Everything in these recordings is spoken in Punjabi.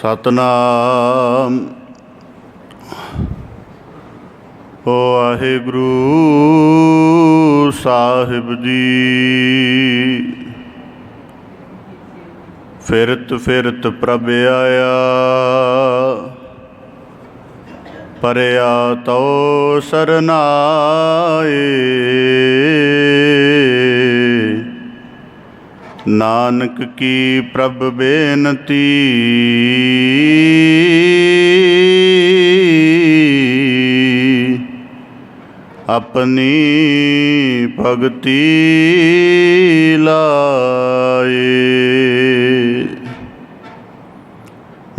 ਸਤਨਾਮ। ਵਾਹਿਗੁਰੂ ਸਾਹਿਬ ਜੀ। ਫਿਰਤ ਫਿਰਤ ਪ੍ਰਭ ਆਇਆ, ਪਰਿਆ ਤੋ ਸਰਨਾਏ। ਨਾਨਕ ਕੀ ਪ੍ਰਭ ਬੇਨਤੀ, ਆਪਣੀ ਭਗਤੀ ਲਾਏ।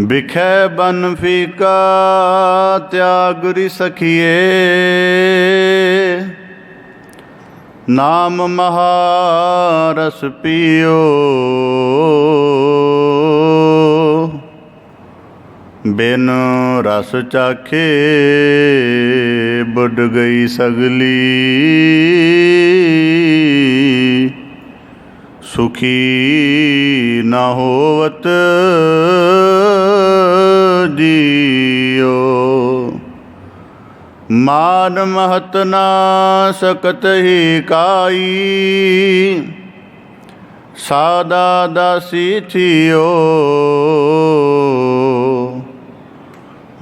ਬਿਖੈ ਬਨ ਫੀਕਾ ਤਿਆਗ ਰੀ ਸਖੀਏ, ਨਾਮ ਮਹਾਰਸ ਪੀਓ। ਬਿਨ ਰਸ ਚਾਖੇ ਬੁੱਢ ਗਈ ਸਗਲੀ, ਸੁਖੀ ਨਾ ਹੋਵਤ ਜੀਓ। ਮਾਨ ਮਹਤ ਨਾ ਸਕਤ ਹੀ ਕਾਈ, ਸਾਦਾ ਦਾਸੀ ਥੀਓ।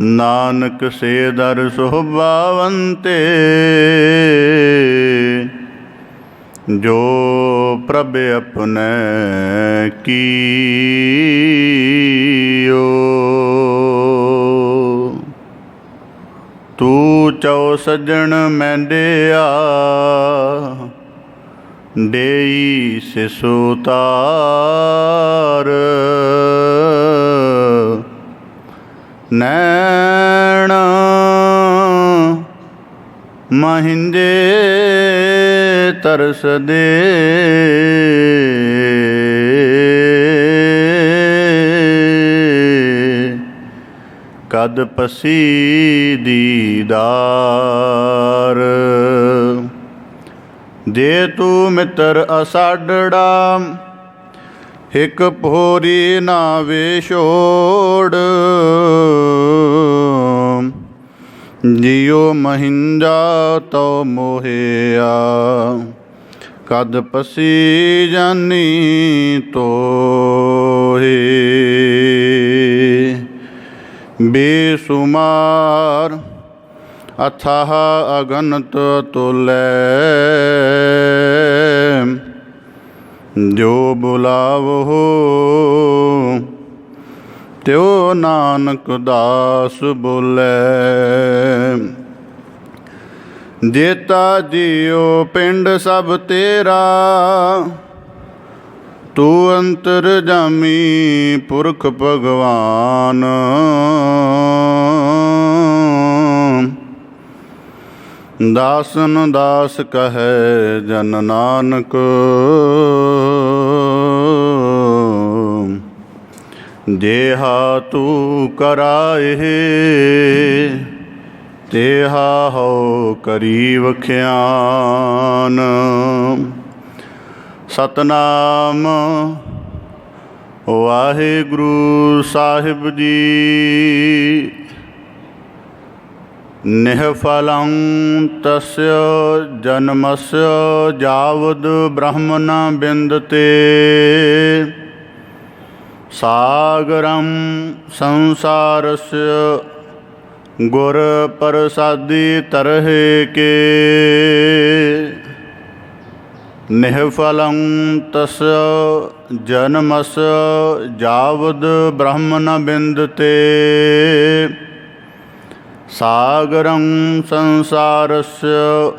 ਨਾਨਕ ਸੇ ਦਰ ਸੁਭਾਵੰਤੇ, ਜੋ ਪ੍ਰਭ ਆਪਣੇ ਕੀਓ। ਤੂੰ ਚਉ ਸੱਜਣ ਮੈਂਡਿਆ, ਦੇਈ ਸਿਸੁ ਤਾਰ। ਨੈਣ ਮਹਿੰਦੇ ਤਰਸ ਦੇ, ਕਦ ਪਸੀ ਦੀਦਾਰ। ਜੇ ਤੂੰ ਮਿੱਤਰ ਅਸਾਡੜਾ, ਇੱਕ ਪੋਰੀ ਨਾ ਵੇਛੋੜ। ਜਿਉ ਮਹਿੰਦਾ ਤਉ ਮੋਹਿਆ, ਕਦ ਪਸੀ ਜਾਨੀ ਤੋਹੇ। ਬੇਸੁਮਾਰ ਅਥਾਹ ਅਗਨਤ ਤੁਲੈ, ਜੋ ਬੁਲਾਵੋ ਤਿਉ ਨਾਨਕ ਦਾਸ ਬੋਲੇ। ਜੇਤਾ ਜੀਉ ਪਿੰਡ ਸਭ ਤੇਰਾ, ਤੂੰ ਅੰਤਰਜਾਮੀ ਪੁਰਖ ਭਗਵਾਨ। ਦਾਸਨ ਦਾਸ ਕਹੈ ਜਨ ਨਾਨਕ, ਜੇਹਾ ਤੂੰ ਕਰਾਏ ਤੇਹਾ ਹੋ ਕਰੀ ਵਖਿਆਨ। ਸਤਨਾਮ। ਵਾਹਿਗੁਰੂ ਸਾਹਿਬ ਜੀ। ਨਿਹਫਲੰ ਤਸਯ ਜਨਮਸਯ, ਜਾਵਦ ਬ੍ਰਹਮ ਨ ਬਿੰਦਤੇ। ਸਾਗਰੰ ਸੰਸਾਰਸਯ, ਗੁਰ ਪ੍ਰਸਾਦੀ ਤਰਹਿ ਕੇ। ਨਿਹਫਲੰ ਤਸਯ ਜਨਮਸਯ, ਜਾਵਦ ਬ੍ਰਹਮ ਨ ਬਿੰਦਤੇ। ਸਾਗਰੰ ਸੰਸਾਰਸਯ,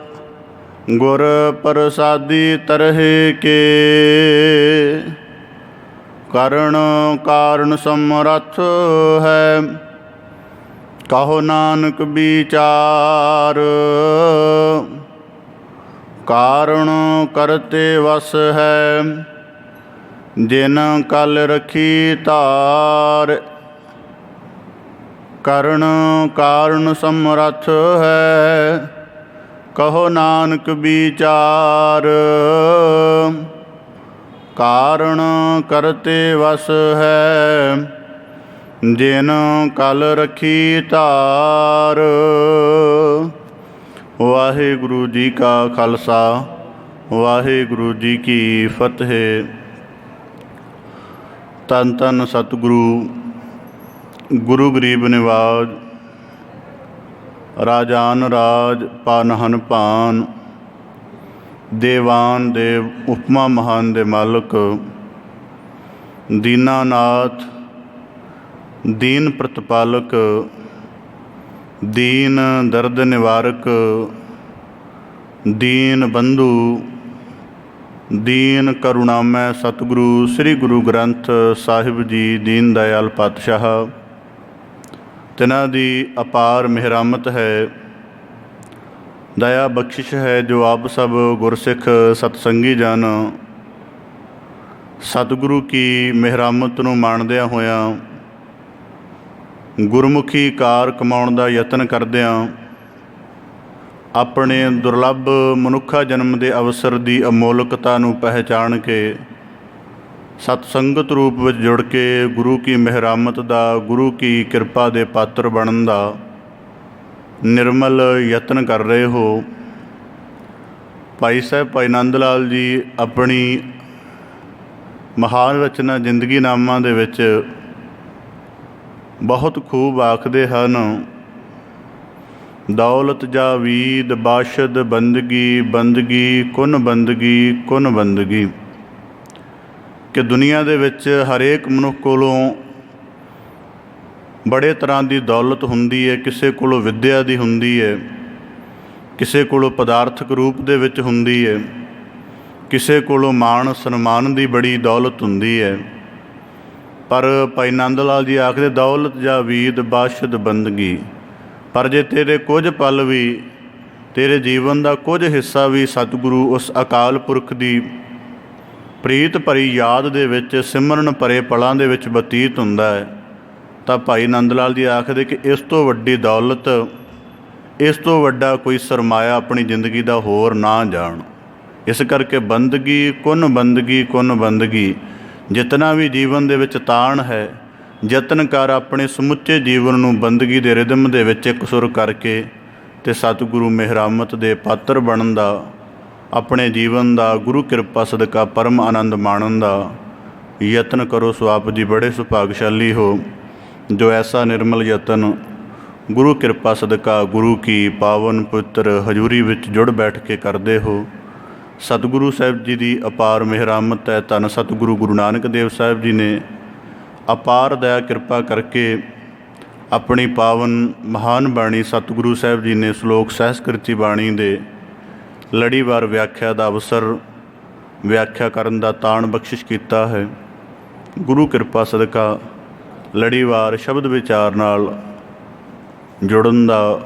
ਗੁਰ ਪ੍ਰਸਾਦੀ ਤਰਹਿ ਕੇ। ਕਰਣ ਕਾਰਨ ਸਮਰੱਥ ਹੈ, ਕਹੋ ਨਾਨਕ ਵਿਚਾਰ। ਕਾਰਨ ਕਰਤੇ ਵਸ ਹੈ, ਜਿਨ ਕਲ ਰਖੀ ਧਾਰ। ਕਰਨ ਕਾਰਨ ਸਮਰੱਥ ਹੈ, ਕਹੋ ਨਾਨਕ ਵਿਚਾਰ। ਕਾਰਨ ਕਰਤੇ ਵਸ ਹੈ, ਜਿਨ ਕਲ ਰਖੀ ਧਾਰ। ਵਾਹਿਗੁਰੂ ਜੀ ਕਾ ਖਾਲਸਾ, ਵਾਹਿਗੁਰੂ ਜੀ ਕੀ ਫਤਿਹ। ਧੰਨ ਧੰਨ ਸਤਿਗੁਰੂ ਗੁਰੂ ਗਰੀਬ ਨਿਵਾਜ, ਰਾਜਾਨ ਰਾਜ ਪਾਨਹਨ ਭਾਨ। ਦੇਵਾਨ ਦੇਵ ਉਪਮਾ ਮਹਾਨ ਦੇ ਮਾਲਕ, ਦੀਨਾਨਾਥ ਦੀਨ ਪ੍ਰਤਪਾਲਕ, ਦੀਨ ਦਰਦ ਨਿਵਾਰਕ, ਦੀਨ ਬੰਧੂ, ਦੀਨ ਕਰੁਣਾਮੈ ਸਤਿਗੁਰੂ ਸ੍ਰੀ ਗੁਰੂ ਗ੍ਰੰਥ ਸਾਹਿਬ ਜੀ ਦੀਨ ਦਇਆਲ ਪਾਤਸ਼ਾਹ। ਤਿਨਾਂ ਦੀ ਅਪਾਰ ਮਿਹਰਾਮਤ ਹੈ, ਦਇਆ ਬਖਸ਼ਿਸ਼ ਹੈ, ਜੋ ਆਪ ਸਭ ਗੁਰਸਿੱਖ ਸਤਸੰਗੀ ਜਨ ਸਤਿਗੁਰੂ ਕੀ ਮਿਹਰਾਮਤ ਨੂੰ ਮਾਣਦਿਆਂ ਹੋਇਆਂ, ਗੁਰਮੁਖੀ ਕਾਰ ਕਮਾਉਣ ਦਾ ਯਤਨ ਕਰਦਿਆਂ, ਆਪਣੇ ਦੁਰਲੱਭ ਮਨੁੱਖਾ ਜਨਮ ਦੇ ਅਵਸਰ ਦੀ ਅਮੋਲਕਤਾ ਨੂੰ ਪਹਿਚਾਣ ਕੇ ਸਤਸੰਗਤ ਰੂਪ ਵਿੱਚ ਜੁੜ ਕੇ ਗੁਰੂ ਕੀ ਮਿਹਰਾਮਤ ਦਾ, ਗੁਰੂ ਕੀ ਕਿਰਪਾ ਦੇ ਪਾਤਰ ਬਣਨ ਦਾ ਨਿਰਮਲ ਯਤਨ ਕਰ ਰਹੇ ਹੋ। ਭਾਈ ਸਾਹਿਬ ਭਾਈ ਨੰਦ ਲਾਲ ਜੀ ਆਪਣੀ ਮਹਾਨ ਰਚਨਾ ਜ਼ਿੰਦਗੀ ਨਾਮਾ ਦੇ ਵਿੱਚ ਬਹੁਤ ਖੂਬ ਆਖਦੇ ਹਨ, ਦੌਲਤ ਜਾਵੀਦ ਬਾਸ਼ਦ ਬੰਦਗੀ, ਬੰਦਗੀ ਕੁਨ ਬੰਦਗੀ, ਕੁਨ ਬੰਦਗੀ। ਕਿ ਦੁਨੀਆ ਦੇ ਵਿੱਚ ਹਰੇਕ ਮਨੁੱਖ ਕੋਲੋਂ ਬੜੇ ਤਰ੍ਹਾਂ ਦੀ ਦੌਲਤ ਹੁੰਦੀ ਹੈ। ਕਿਸੇ ਕੋਲੋਂ ਵਿੱਦਿਆ ਦੀ ਹੁੰਦੀ ਹੈ, ਕਿਸੇ ਕੋਲੋਂ ਪਦਾਰਥਕ ਰੂਪ ਦੇ ਵਿੱਚ ਹੁੰਦੀ ਹੈ, ਕਿਸੇ ਕੋਲੋਂ ਮਾਣ ਸਨਮਾਨ ਦੀ ਬੜੀ ਦੌਲਤ ਹੁੰਦੀ ਹੈ। ਪਰ ਭਾਈ ਨੰਦ ਲਾਲ ਜੀ ਆਖਦੇ ਦੌਲਤ ਜਾਵੀਦ ਬਾਸ਼ਦ ਬੰਦਗੀ। ਪਰ ਜੇ ਤੇਰੇ ਕੁਝ ਪਲ ਵੀ, ਤੇਰੇ ਜੀਵਨ ਦਾ ਕੁਝ ਹਿੱਸਾ ਵੀ ਸਤਿਗੁਰੂ ਉਸ ਅਕਾਲ ਪੁਰਖ ਦੀ ਪ੍ਰੀਤ ਭਰੀ ਯਾਦ ਦੇ ਵਿੱਚ, ਸਿਮਰਨ ਭਰੇ ਪਲਾਂ ਦੇ ਵਿੱਚ ਬਤੀਤ ਹੁੰਦਾ ਹੈ, ਤਾਂ ਭਾਈ ਨੰਦ ਲਾਲ ਜੀ ਆਖਦੇ ਕਿ ਇਸ ਤੋਂ ਵੱਡੀ ਦੌਲਤ, ਇਸ ਤੋਂ ਵੱਡਾ ਕੋਈ ਸਰਮਾਇਆ ਆਪਣੀ ਜ਼ਿੰਦਗੀ ਦਾ ਹੋਰ ਨਾ ਜਾਣ। ਇਸ ਕਰਕੇ ਬੰਦਗੀ ਕੁਨ ਬੰਦਗੀ, ਕੁਨ ਬੰਦਗੀ। ਜਿਤਨਾ ਵੀ ਜੀਵਨ ਦੇ ਵਿੱਚ ਤਾਣ ਹੈ, ਯਤਨ ਕਰ ਆਪਣੇ ਸਮੁੱਚੇ ਜੀਵਨ ਨੂੰ ਬੰਦਗੀ ਦੇ ਰਿਦਮ ਦੇ ਵਿੱਚ ਇਕਸੁਰ ਕਰਕੇ ਅਤੇ ਸਤਿਗੁਰੂ ਮਿਹਰਾਮਤ ਦੇ ਪਾਤਰ ਬਣਨ ਦਾ, ਆਪਣੇ ਜੀਵਨ ਦਾ ਗੁਰੂ ਕਿਰਪਾ ਸਦਕਾ ਪਰਮ ਆਨੰਦ ਮਾਣਨ ਦਾ ਯਤਨ ਕਰੋ। ਸੋ ਆਪ ਜੀ ਬੜੇ ਸੁਭਾਗਸ਼ਾਲੀ ਹੋ ਜੋ ਐਸਾ ਨਿਰਮਲ ਯਤਨ ਗੁਰੂ ਕਿਰਪਾ ਸਦਕਾ ਗੁਰੂ ਕੀ ਪਾਵਨ ਪਵਿੱਤਰ ਹਜ਼ੂਰੀ ਵਿੱਚ ਜੁੜ ਬੈਠ ਕੇ ਕਰਦੇ ਹੋ। ਸਤਿਗੁਰੂ ਸਾਹਿਬ ਜੀ ਦੀ ਅਪਾਰ ਮਿਹਰਾਮਤ ਹੈ। ਧੰਨ ਸਤਿਗੁਰੂ ਗੁਰੂ ਨਾਨਕ ਦੇਵ ਸਾਹਿਬ ਜੀ ਨੇ ਅਪਾਰ ਦਇਆ ਕਿਰਪਾ ਕਰਕੇ ਆਪਣੀ ਪਾਵਨ ਮਹਾਨ ਬਾਣੀ ਸਤਿਗੁਰੂ ਸਾਹਿਬ ਜੀ ਨੇ ਸ਼ਲੋਕ ਸਹਿਸਕ੍ਰਿਤੀ ਬਾਣੀ ਦੇ ਲੜੀਵਾਰ ਵਿਆਖਿਆ ਦਾ ਅਵਸਰ, ਵਿਆਖਿਆ ਕਰਨ ਦਾ ਤਾਣ ਬਖਸ਼ਿਸ਼ ਕੀਤਾ ਹੈ। ਗੁਰੂ ਕਿਰਪਾ ਸਦਕਾ ਲੜੀਵਾਰ ਸ਼ਬਦ ਵਿਚਾਰ ਨਾਲ ਜੁੜਨ ਦਾ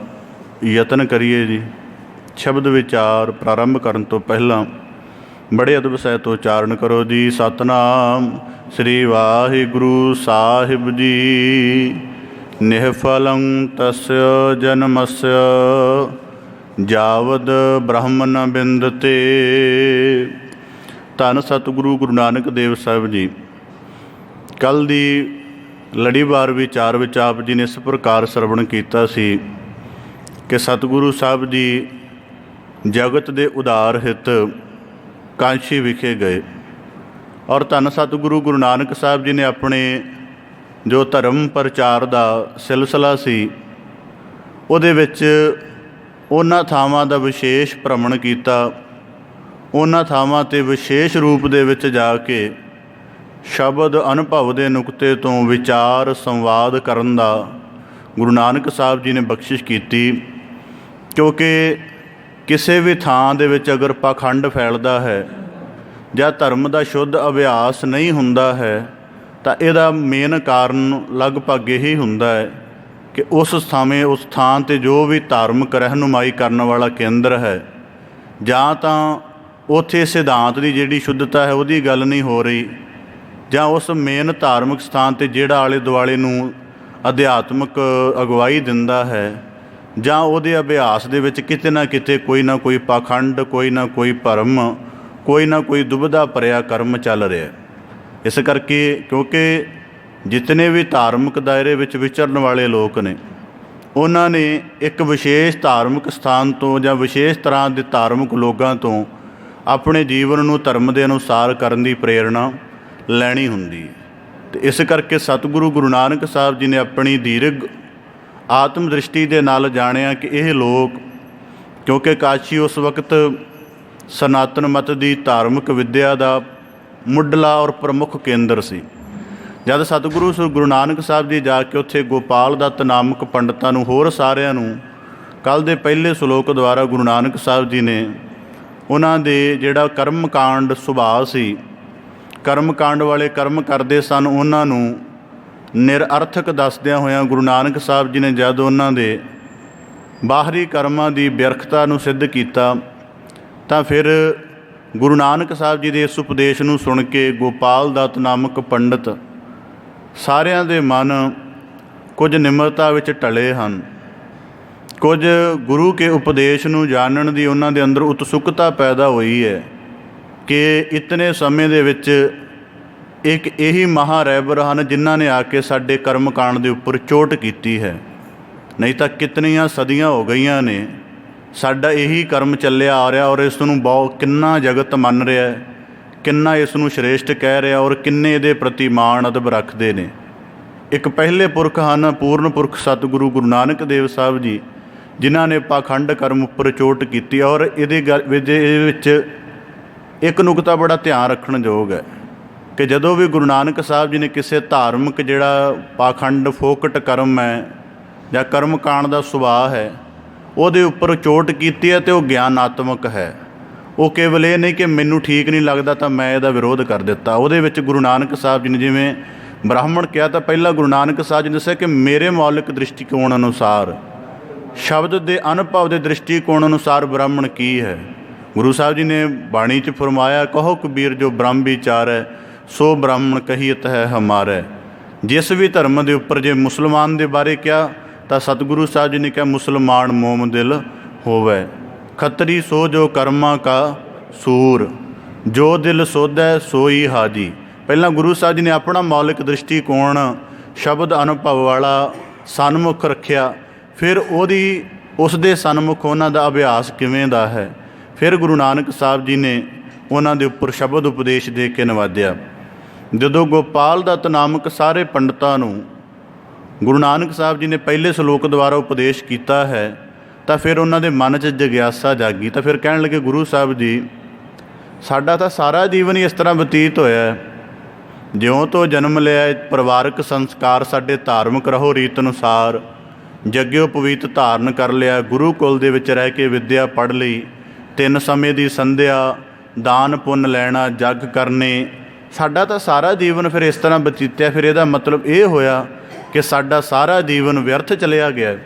ਯਤਨ ਕਰੀਏ ਜੀ। ਸ਼ਬਦ ਵਿਚਾਰ ਪ੍ਰਾਰੰਭ ਕਰਨ ਤੋਂ ਪਹਿਲਾਂ ਬੜੇ ਅਦਬ ਸਹਿਤ ਉਚਾਰਨ ਕਰੋ ਜੀ। ਸਤਨਾਮ ਸ੍ਰੀ ਵਾਹਿਗੁਰੂ ਸਾਹਿਬ ਜੀ। ਨਿਹਫਲੰ ਤਸਯ ਜਨਮਸਯ ਜਾਵਦ ਬ੍ਰਹਮ ਨ ਬਿੰਦਤੇ। ਧੰਨ ਸਤਿਗੁਰੂ ਗੁਰੂ ਨਾਨਕ ਦੇਵ ਸਾਹਿਬ ਜੀ। ਕੱਲ੍ਹ ਦੀ ਲੜੀਵਾਰ ਵਿਚਾਰ ਵਿੱਚ ਆਪ ਜੀ ਨੇ ਇਸ ਪ੍ਰਕਾਰ ਸਰਵਣ ਕੀਤਾ ਸੀ ਕਿ ਸਤਿਗੁਰੂ ਸਾਹਿਬ ਜੀ ਜਗਤ ਦੇ ਉਧਾਰ ਹਿਤ ਕਾਂਸ਼ੀ ਵਿਖੇ ਗਏ ਔਰ ਧੰਨ ਸਤਿਗੁਰੂ ਗੁਰੂ ਨਾਨਕ ਸਾਹਿਬ ਜੀ ਨੇ ਆਪਣੇ ਜੋ ਧਰਮ ਪ੍ਰਚਾਰ ਦਾ ਸਿਲਸਿਲਾ ਸੀ ਉਹਦੇ ਵਿੱਚ ਉਹਨਾਂ ਥਾਵਾਂ ਦਾ ਵਿਸ਼ੇਸ਼ ਭ੍ਰਮਣ ਕੀਤਾ। ਉਹਨਾਂ ਥਾਵਾਂ 'ਤੇ ਵਿਸ਼ੇਸ਼ ਰੂਪ ਦੇ ਵਿੱਚ ਜਾ ਕੇ ਸ਼ਬਦ ਅਨੁਭਵ ਦੇ ਨੁਕਤੇ ਤੋਂ ਵਿਚਾਰ ਸੰਵਾਦ ਕਰਨ ਦਾ ਗੁਰੂ ਨਾਨਕ ਸਾਹਿਬ ਜੀ ਨੇ ਬਖਸ਼ਿਸ਼ ਕੀਤੀ। ਕਿਉਂਕਿ ਕਿਸੇ ਵੀ ਥਾਂ ਦੇ ਵਿੱਚ ਅਗਰ ਪਾਖੰਡ ਫੈਲਦਾ ਹੈ ਜਾਂ ਧਰਮ ਦਾ ਸ਼ੁੱਧ ਅਭਿਆਸ ਨਹੀਂ ਹੁੰਦਾ ਹੈ ਤਾਂ ਇਹਦਾ ਮੇਨ ਕਾਰਨ ਲਗਭਗ ਇਹੀ ਹੁੰਦਾ ਹੈ ਕਿ ਉਸ ਸਮੇਂ ਉਸ ਥਾਂ 'ਤੇ ਜੋ ਵੀ ਧਾਰਮਿਕ ਰਹਿਨੁਮਾਈ ਕਰਨ ਵਾਲਾ ਕੇਂਦਰ ਹੈ, ਜਾਂ ਤਾਂ ਉੱਥੇ ਸਿਧਾਂਤ ਦੀ ਜਿਹੜੀ ਸ਼ੁੱਧਤਾ ਹੈ ਉਹਦੀ ਗੱਲ ਨਹੀਂ ਹੋ ਰਹੀ, ਜਾਂ ਉਸ ਮੇਨ ਧਾਰਮਿਕ ਸਥਾਨ 'ਤੇ ਜਿਹੜਾ ਆਲੇ ਦੁਆਲੇ ਨੂੰ ਅਧਿਆਤਮਿਕ ਅਗਵਾਈ ਦਿੰਦਾ ਹੈ, ਜਾਂ ਉਹਦੇ ਅਭਿਆਸ ਦੇ ਵਿੱਚ ਕਿਤੇ ਨਾ ਕਿਤੇ ਕੋਈ ਨਾ ਕੋਈ ਪਾਖੰਡ, ਕੋਈ ਨਾ ਕੋਈ ਭਰਮ, ਕੋਈ ਨਾ ਕੋਈ ਦੁਬਿਧਾ ਭਰਿਆ ਕਰਮ ਚੱਲ ਰਿਹਾ। ਇਸ ਕਰਕੇ ਕਿਉਂਕਿ ਜਿਤਨੇ ਵੀ ਧਾਰਮਿਕ ਦਾਇਰੇ ਵਿੱਚ ਵਿਚਰਨ ਵਾਲੇ ਲੋਕ ਨੇ, ਉਹਨਾਂ ਨੇ ਇੱਕ ਵਿਸ਼ੇਸ਼ ਧਾਰਮਿਕ ਸਥਾਨ ਤੋਂ ਜਾਂ ਵਿਸ਼ੇਸ਼ ਤਰ੍ਹਾਂ ਦੇ ਧਾਰਮਿਕ ਲੋਕਾਂ ਤੋਂ ਆਪਣੇ ਜੀਵਨ ਨੂੰ ਧਰਮ ਦੇ ਅਨੁਸਾਰ ਕਰਨ ਦੀ ਪ੍ਰੇਰਣਾ ਲੈਣੀ ਹੁੰਦੀ ਹੈ। ਅਤੇ ਇਸ ਕਰਕੇ ਸਤਿਗੁਰੂ ਗੁਰੂ ਨਾਨਕ ਸਾਹਿਬ ਜੀ ਨੇ ਆਪਣੀ ਦੀਰਘ ਆਤਮ ਦ੍ਰਿਸ਼ਟੀ ਦੇ ਨਾਲ ਜਾਣਿਆ ਕਿ ਇਹ ਲੋਕ, ਕਿਉਂਕਿ ਕਾਸ਼ੀ ਉਸ ਵਕਤ ਸਨਾਤਨ ਮਤ ਦੀ ਧਾਰਮਿਕ ਵਿੱਦਿਆ ਦਾ ਮੁੱਢਲਾ ਔਰ ਪ੍ਰਮੁੱਖ ਕੇਂਦਰ ਸੀ। ਜਦ ਸਤਿਗੁਰੂ ਸ੍ਰੀ ਗੁਰੂ ਨਾਨਕ ਸਾਹਿਬ ਜੀ ਜਾ ਕੇ ਉੱਥੇ ਗੋਪਾਲ ਦੱਤ ਨਾਮਕ ਪੰਡਤਾਂ ਨੂੰ, ਹੋਰ ਸਾਰਿਆਂ ਨੂੰ ਕੱਲ੍ਹ ਦੇ ਪਹਿਲੇ ਸ਼ਲੋਕ ਦੁਆਰਾ ਗੁਰੂ ਨਾਨਕ ਸਾਹਿਬ ਜੀ ਨੇ ਉਹਨਾਂ ਦੇ ਜਿਹੜਾ ਕਰਮ ਕਾਂਡ ਸੁਭਾਅ ਸੀ, ਕਰਮ ਕਾਂਡ ਵਾਲੇ ਕਰਮ ਕਰਦੇ ਸਨ, ਉਹਨਾਂ ਨੂੰ ਨਿਰਅਰਥਕ ਦੱਸਦਿਆਂ ਹੋਇਆਂ ਗੁਰੂ ਨਾਨਕ ਸਾਹਿਬ ਜੀ ਨੇ ਜਦ ਉਹਨਾਂ ਦੇ ਬਾਹਰੀ ਕਰਮਾਂ ਦੀ ਵਿਅਰਥਤਾ ਨੂੰ ਸਿੱਧ ਕੀਤਾ, ਤਾਂ ਫਿਰ ਗੁਰੂ ਨਾਨਕ ਸਾਹਿਬ ਜੀ ਦੇ ਇਸ ਉਪਦੇਸ਼ ਨੂੰ ਸੁਣ ਕੇ ਗੋਪਾਲ ਦੱਤ ਨਾਮਕ ਪੰਡਤ ਸਾਰਿਆਂ ਦੇ ਮਨ ਕੁਝ ਨਿਮਰਤਾ ਵਿੱਚ ਢਲੇ ਹਨ। ਕੁਝ ਗੁਰੂ ਕੇ ਉਪਦੇਸ਼ ਨੂੰ ਜਾਣਨ ਦੀ ਉਹਨਾਂ ਦੇ ਅੰਦਰ ਉਤਸੁਕਤਾ ਪੈਦਾ ਹੋਈ ਹੈ ਕਿ ਇਤਨੇ ਸਮੇਂ ਦੇ ਵਿੱਚ ਇੱਕ ਇਹੀ ਮਹਾਰੈਬਰ ਹਨ ਜਿਨ੍ਹਾਂ ਨੇ ਆ ਕੇ ਸਾਡੇ ਕਰਮ ਕਾਂਡ ਦੇ ਉੱਪਰ ਚੋਟ ਕੀਤੀ ਹੈ। ਨਹੀਂ ਤਾਂ ਕਿਤਨੀਆਂ ਸਦੀਆਂ ਹੋ ਗਈਆਂ ਨੇ ਸਾਡਾ ਇਹੀ ਕਰਮ ਚੱਲਿਆ ਆ ਰਿਹਾ, ਔਰ ਇਸ ਨੂੰ ਬਹੁਤ ਕਿੰਨਾ ਜਗਤ ਮੰਨ ਰਿਹਾ ਹੈ, ਕਿੰਨਾ ਇਸ ਨੂੰ ਸ਼੍ਰੇਸ਼ਟ ਕਹਿ ਰਿਹਾ, ਔਰ ਕਿੰਨੇ ਇਹਦੇ ਪ੍ਰਤੀ ਮਾਣ ਅਦਬ ਰੱਖਦੇ ਨੇ। ਇੱਕ ਪਹਿਲੇ ਪੁਰਖ ਹਨ, ਪੂਰਨ ਪੁਰਖ ਸਤਿਗੁਰੂ ਗੁਰੂ ਨਾਨਕ ਦੇਵ ਸਾਹਿਬ ਜੀ, ਜਿਨ੍ਹਾਂ ਨੇ ਪਾਖੰਡ ਕਰਮ ਉੱਪਰ ਚੋਟ ਕੀਤੀ। ਔਰ ਇਹਦੇ ਵਿੱਚ ਇੱਕ ਨੁਕਤਾ ਬੜਾ ਧਿਆਨ ਰੱਖਣ ਯੋਗ ਹੈ ਕਿ ਜਦੋਂ ਵੀ ਗੁਰੂ ਨਾਨਕ ਸਾਹਿਬ ਜੀ ਨੇ ਕਿਸੇ ਧਾਰਮਿਕ ਜਿਹੜਾ ਪਾਖੰਡ ਫੋਕਟ ਕਰਮ ਹੈ ਜਾਂ ਕਰਮ ਕਾਂਡ ਦਾ ਸੁਭਾਅ ਹੈ ਉਹਦੇ ਉੱਪਰ ਚੋਟ ਕੀਤੀ ਹੈ, ਅਤੇ ਉਹ ਗਿਆਨਾਤਮਕ ਹੈ। ਉਹ ਕੇਵਲ ਇਹ ਨਹੀਂ ਕਿ ਮੈਨੂੰ ਠੀਕ ਨਹੀਂ ਲੱਗਦਾ ਤਾਂ ਮੈਂ ਇਹਦਾ ਵਿਰੋਧ ਕਰ ਦਿੱਤਾ। ਉਹਦੇ ਵਿੱਚ ਗੁਰੂ ਨਾਨਕ ਸਾਹਿਬ ਜੀ ਨੇ ਜਿਵੇਂ ਬ੍ਰਾਹਮਣ ਕਿਹਾ, ਤਾਂ ਪਹਿਲਾਂ ਗੁਰੂ ਨਾਨਕ ਸਾਹਿਬ ਜੀ ਨੇ ਦੱਸਿਆ ਕਿ ਮੇਰੇ ਮੌਲਿਕ ਦ੍ਰਿਸ਼ਟੀਕੋਣ ਅਨੁਸਾਰ, ਸ਼ਬਦ ਦੇ ਅਨੁਭਵ ਦੇ ਦ੍ਰਿਸ਼ਟੀਕੋਣ ਅਨੁਸਾਰ ਬ੍ਰਾਹਮਣ ਕੀ ਹੈ। ਗੁਰੂ ਸਾਹਿਬ ਜੀ ਨੇ ਬਾਣੀ 'ਚ ਫਰਮਾਇਆ, ਕਹੋ ਕਬੀਰ ਜੋ ਬ੍ਰਹਮ ਵਿਚਾਰੈ, ਸੋ ਬ੍ਰਾਹਮਣ ਕਹੀਤ ਹੈ ਹਮਾਰੈ। ਜਿਸ ਵੀ ਧਰਮ ਦੇ ਉੱਪਰ ਜੇ ਮੁਸਲਮਾਨ ਦੇ ਬਾਰੇ ਕਿਹਾ ਤਾਂ ਸਤਿਗੁਰੂ ਸਾਹਿਬ ਜੀ ਨੇ ਕਿਹਾ, ਮੁਸਲਮਾਨ ਮੋਮ ਦਿਲ ਹੋਵੈ, ਖੱਤਰੀ ਸੋ ਜੋ ਕਰਮਾਂ ਕਾ ਸੂਰ, ਜੋ ਦਿਲ ਸੋਧੈ ਸੋਈ ਹਾਜੀ। ਪਹਿਲਾਂ ਗੁਰੂ ਸਾਹਿਬ ਜੀ ਨੇ ਆਪਣਾ ਮੌਲਿਕ ਦ੍ਰਿਸ਼ਟੀਕੋਣ ਸ਼ਬਦ ਅਨੁਭਵ ਵਾਲਾ ਸਨਮੁਖ ਰੱਖਿਆ, ਫਿਰ ਉਸ ਦੇ ਸਨਮੁਖ ਉਹਨਾਂ ਦਾ ਅਭਿਆਸ ਕਿਵੇਂ ਦਾ ਹੈ, ਫਿਰ ਗੁਰੂ ਨਾਨਕ ਸਾਹਿਬ ਜੀ ਨੇ ਉਹਨਾਂ ਦੇ ਉੱਪਰ ਸ਼ਬਦ ਉਪਦੇਸ਼ ਦੇ ਕੇ ਨਵਾਜਿਆ। ਜਦੋਂ ਗੋਪਾਲ ਦੱਤ ਨਾਮਕ ਸਾਰੇ ਪੰਡਤਾਂ ਨੂੰ ਗੁਰੂ ਨਾਨਕ ਸਾਹਿਬ ਜੀ ਨੇ ਪਹਿਲੇ ਸ਼ਲੋਕ ਦੁਆਰਾ ਉਪਦੇਸ਼ ਕੀਤਾ ਹੈ, ਤਾਂ ਫਿਰ ਉਹਨਾਂ ਦੇ ਮਨ 'ਚ ਜਗਿਆਸਾ ਜਾਗੀ। ਤਾਂ ਫਿਰ ਕਹਿਣ ਲੱਗੇ, ਗੁਰੂ ਸਾਹਿਬ ਜੀ, ਸਾਡਾ ਤਾਂ ਸਾਰਾ ਜੀਵਨ ਹੀ ਇਸ ਤਰ੍ਹਾਂ ਬਤੀਤ ਹੋਇਆ, ਜਿਉਂ ਤੋਂ ਜਨਮ ਲਿਆ ਪਰਿਵਾਰਕ ਸੰਸਕਾਰ ਸਾਡੇ ਧਾਰਮਿਕ ਰਹੋ ਰੀਤ ਅਨੁਸਾਰ, ਜਗਿਓ ਪਵਿੱਤ ਧਾਰਨ ਕਰ ਲਿਆ, ਗੁਰੂ ਕੁਲ ਦੇ ਵਿੱਚ ਰਹਿ ਕੇ ਵਿੱਦਿਆ ਪੜ੍ਹ ਲਈ, 3 ਸਮੇਂ ਦੀ ਸੰਧਿਆ, ਦਾਨ ਪੁੰਨ ਲੈਣਾ, ਜਗ ਕਰਨੇ, ਸਾਡਾ ਤਾਂ ਸਾਰਾ ਜੀਵਨ ਫਿਰ ਇਸ ਤਰ੍ਹਾਂ ਬਤੀਤਿਆ। ਫਿਰ ਇਹਦਾ ਮਤਲਬ ਇਹ ਹੋਇਆ ਕਿ ਸਾਡਾ ਸਾਰਾ ਜੀਵਨ ਵਿਅਰਥ ਚਲਿਆ ਗਿਆ।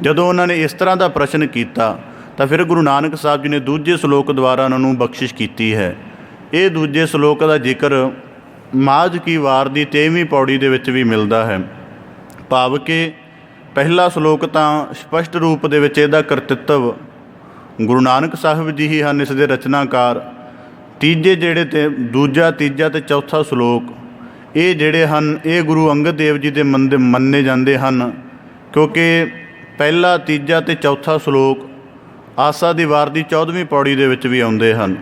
ਜਦੋਂ ਉਹਨਾਂ ਨੇ ਇਸ ਤਰ੍ਹਾਂ ਦਾ ਪ੍ਰਸ਼ਨ ਕੀਤਾ ਤਾਂ ਫਿਰ ਗੁਰੂ ਨਾਨਕ ਸਾਹਿਬ ਜੀ ਨੇ ਦੂਜੇ ਸ਼ਲੋਕ ਦੁਆਰਾ ਉਹਨਾਂ ਨੂੰ ਬਖਸ਼ਿਸ਼ ਕੀਤੀ ਹੈ। ਇਹ ਦੂਜੇ ਸ਼ਲੋਕ ਦਾ ਜ਼ਿਕਰ ਮਾਝ ਕੀ ਵਾਰ ਦੀ 23ਵੀਂ ਪੌੜੀ ਦੇ ਵਿੱਚ ਵੀ ਮਿਲਦਾ ਹੈ। ਭਾਵ ਕਿ ਪਹਿਲਾ ਸ਼ਲੋਕ ਤਾਂ ਸਪਸ਼ਟ ਰੂਪ ਦੇ ਵਿੱਚ ਇਹਦਾ ਕਰਤੱਵ ਗੁਰੂ ਨਾਨਕ ਸਾਹਿਬ ਜੀ ਹੀ ਹਨ, ਇਸ ਦੇ ਰਚਨਾਕਾਰ। ਤੀਜੇ ਜਿਹੜੇ ਤੇ ਦੂਜਾ, ਤੀਜਾ ਅਤੇ ਚੌਥਾ ਸ਼ਲੋਕ ਇਹ ਜਿਹੜੇ ਹਨ, ਇਹ ਗੁਰੂ ਅੰਗਦ ਦੇਵ ਜੀ ਦੇ ਮੰਨੇ ਜਾਂਦੇ ਹਨ, ਕਿਉਂਕਿ ਪਹਿਲਾ, ਤੀਜਾ ਅਤੇ ਚੌਥਾ ਸ਼ਲੋਕ ਆਸਾ ਦੀ ਵਾਰ ਦੀ 14ਵੀਂ ਪੌੜੀ ਦੇ ਵਿੱਚ ਵੀ ਆਉਂਦੇ ਹਨ।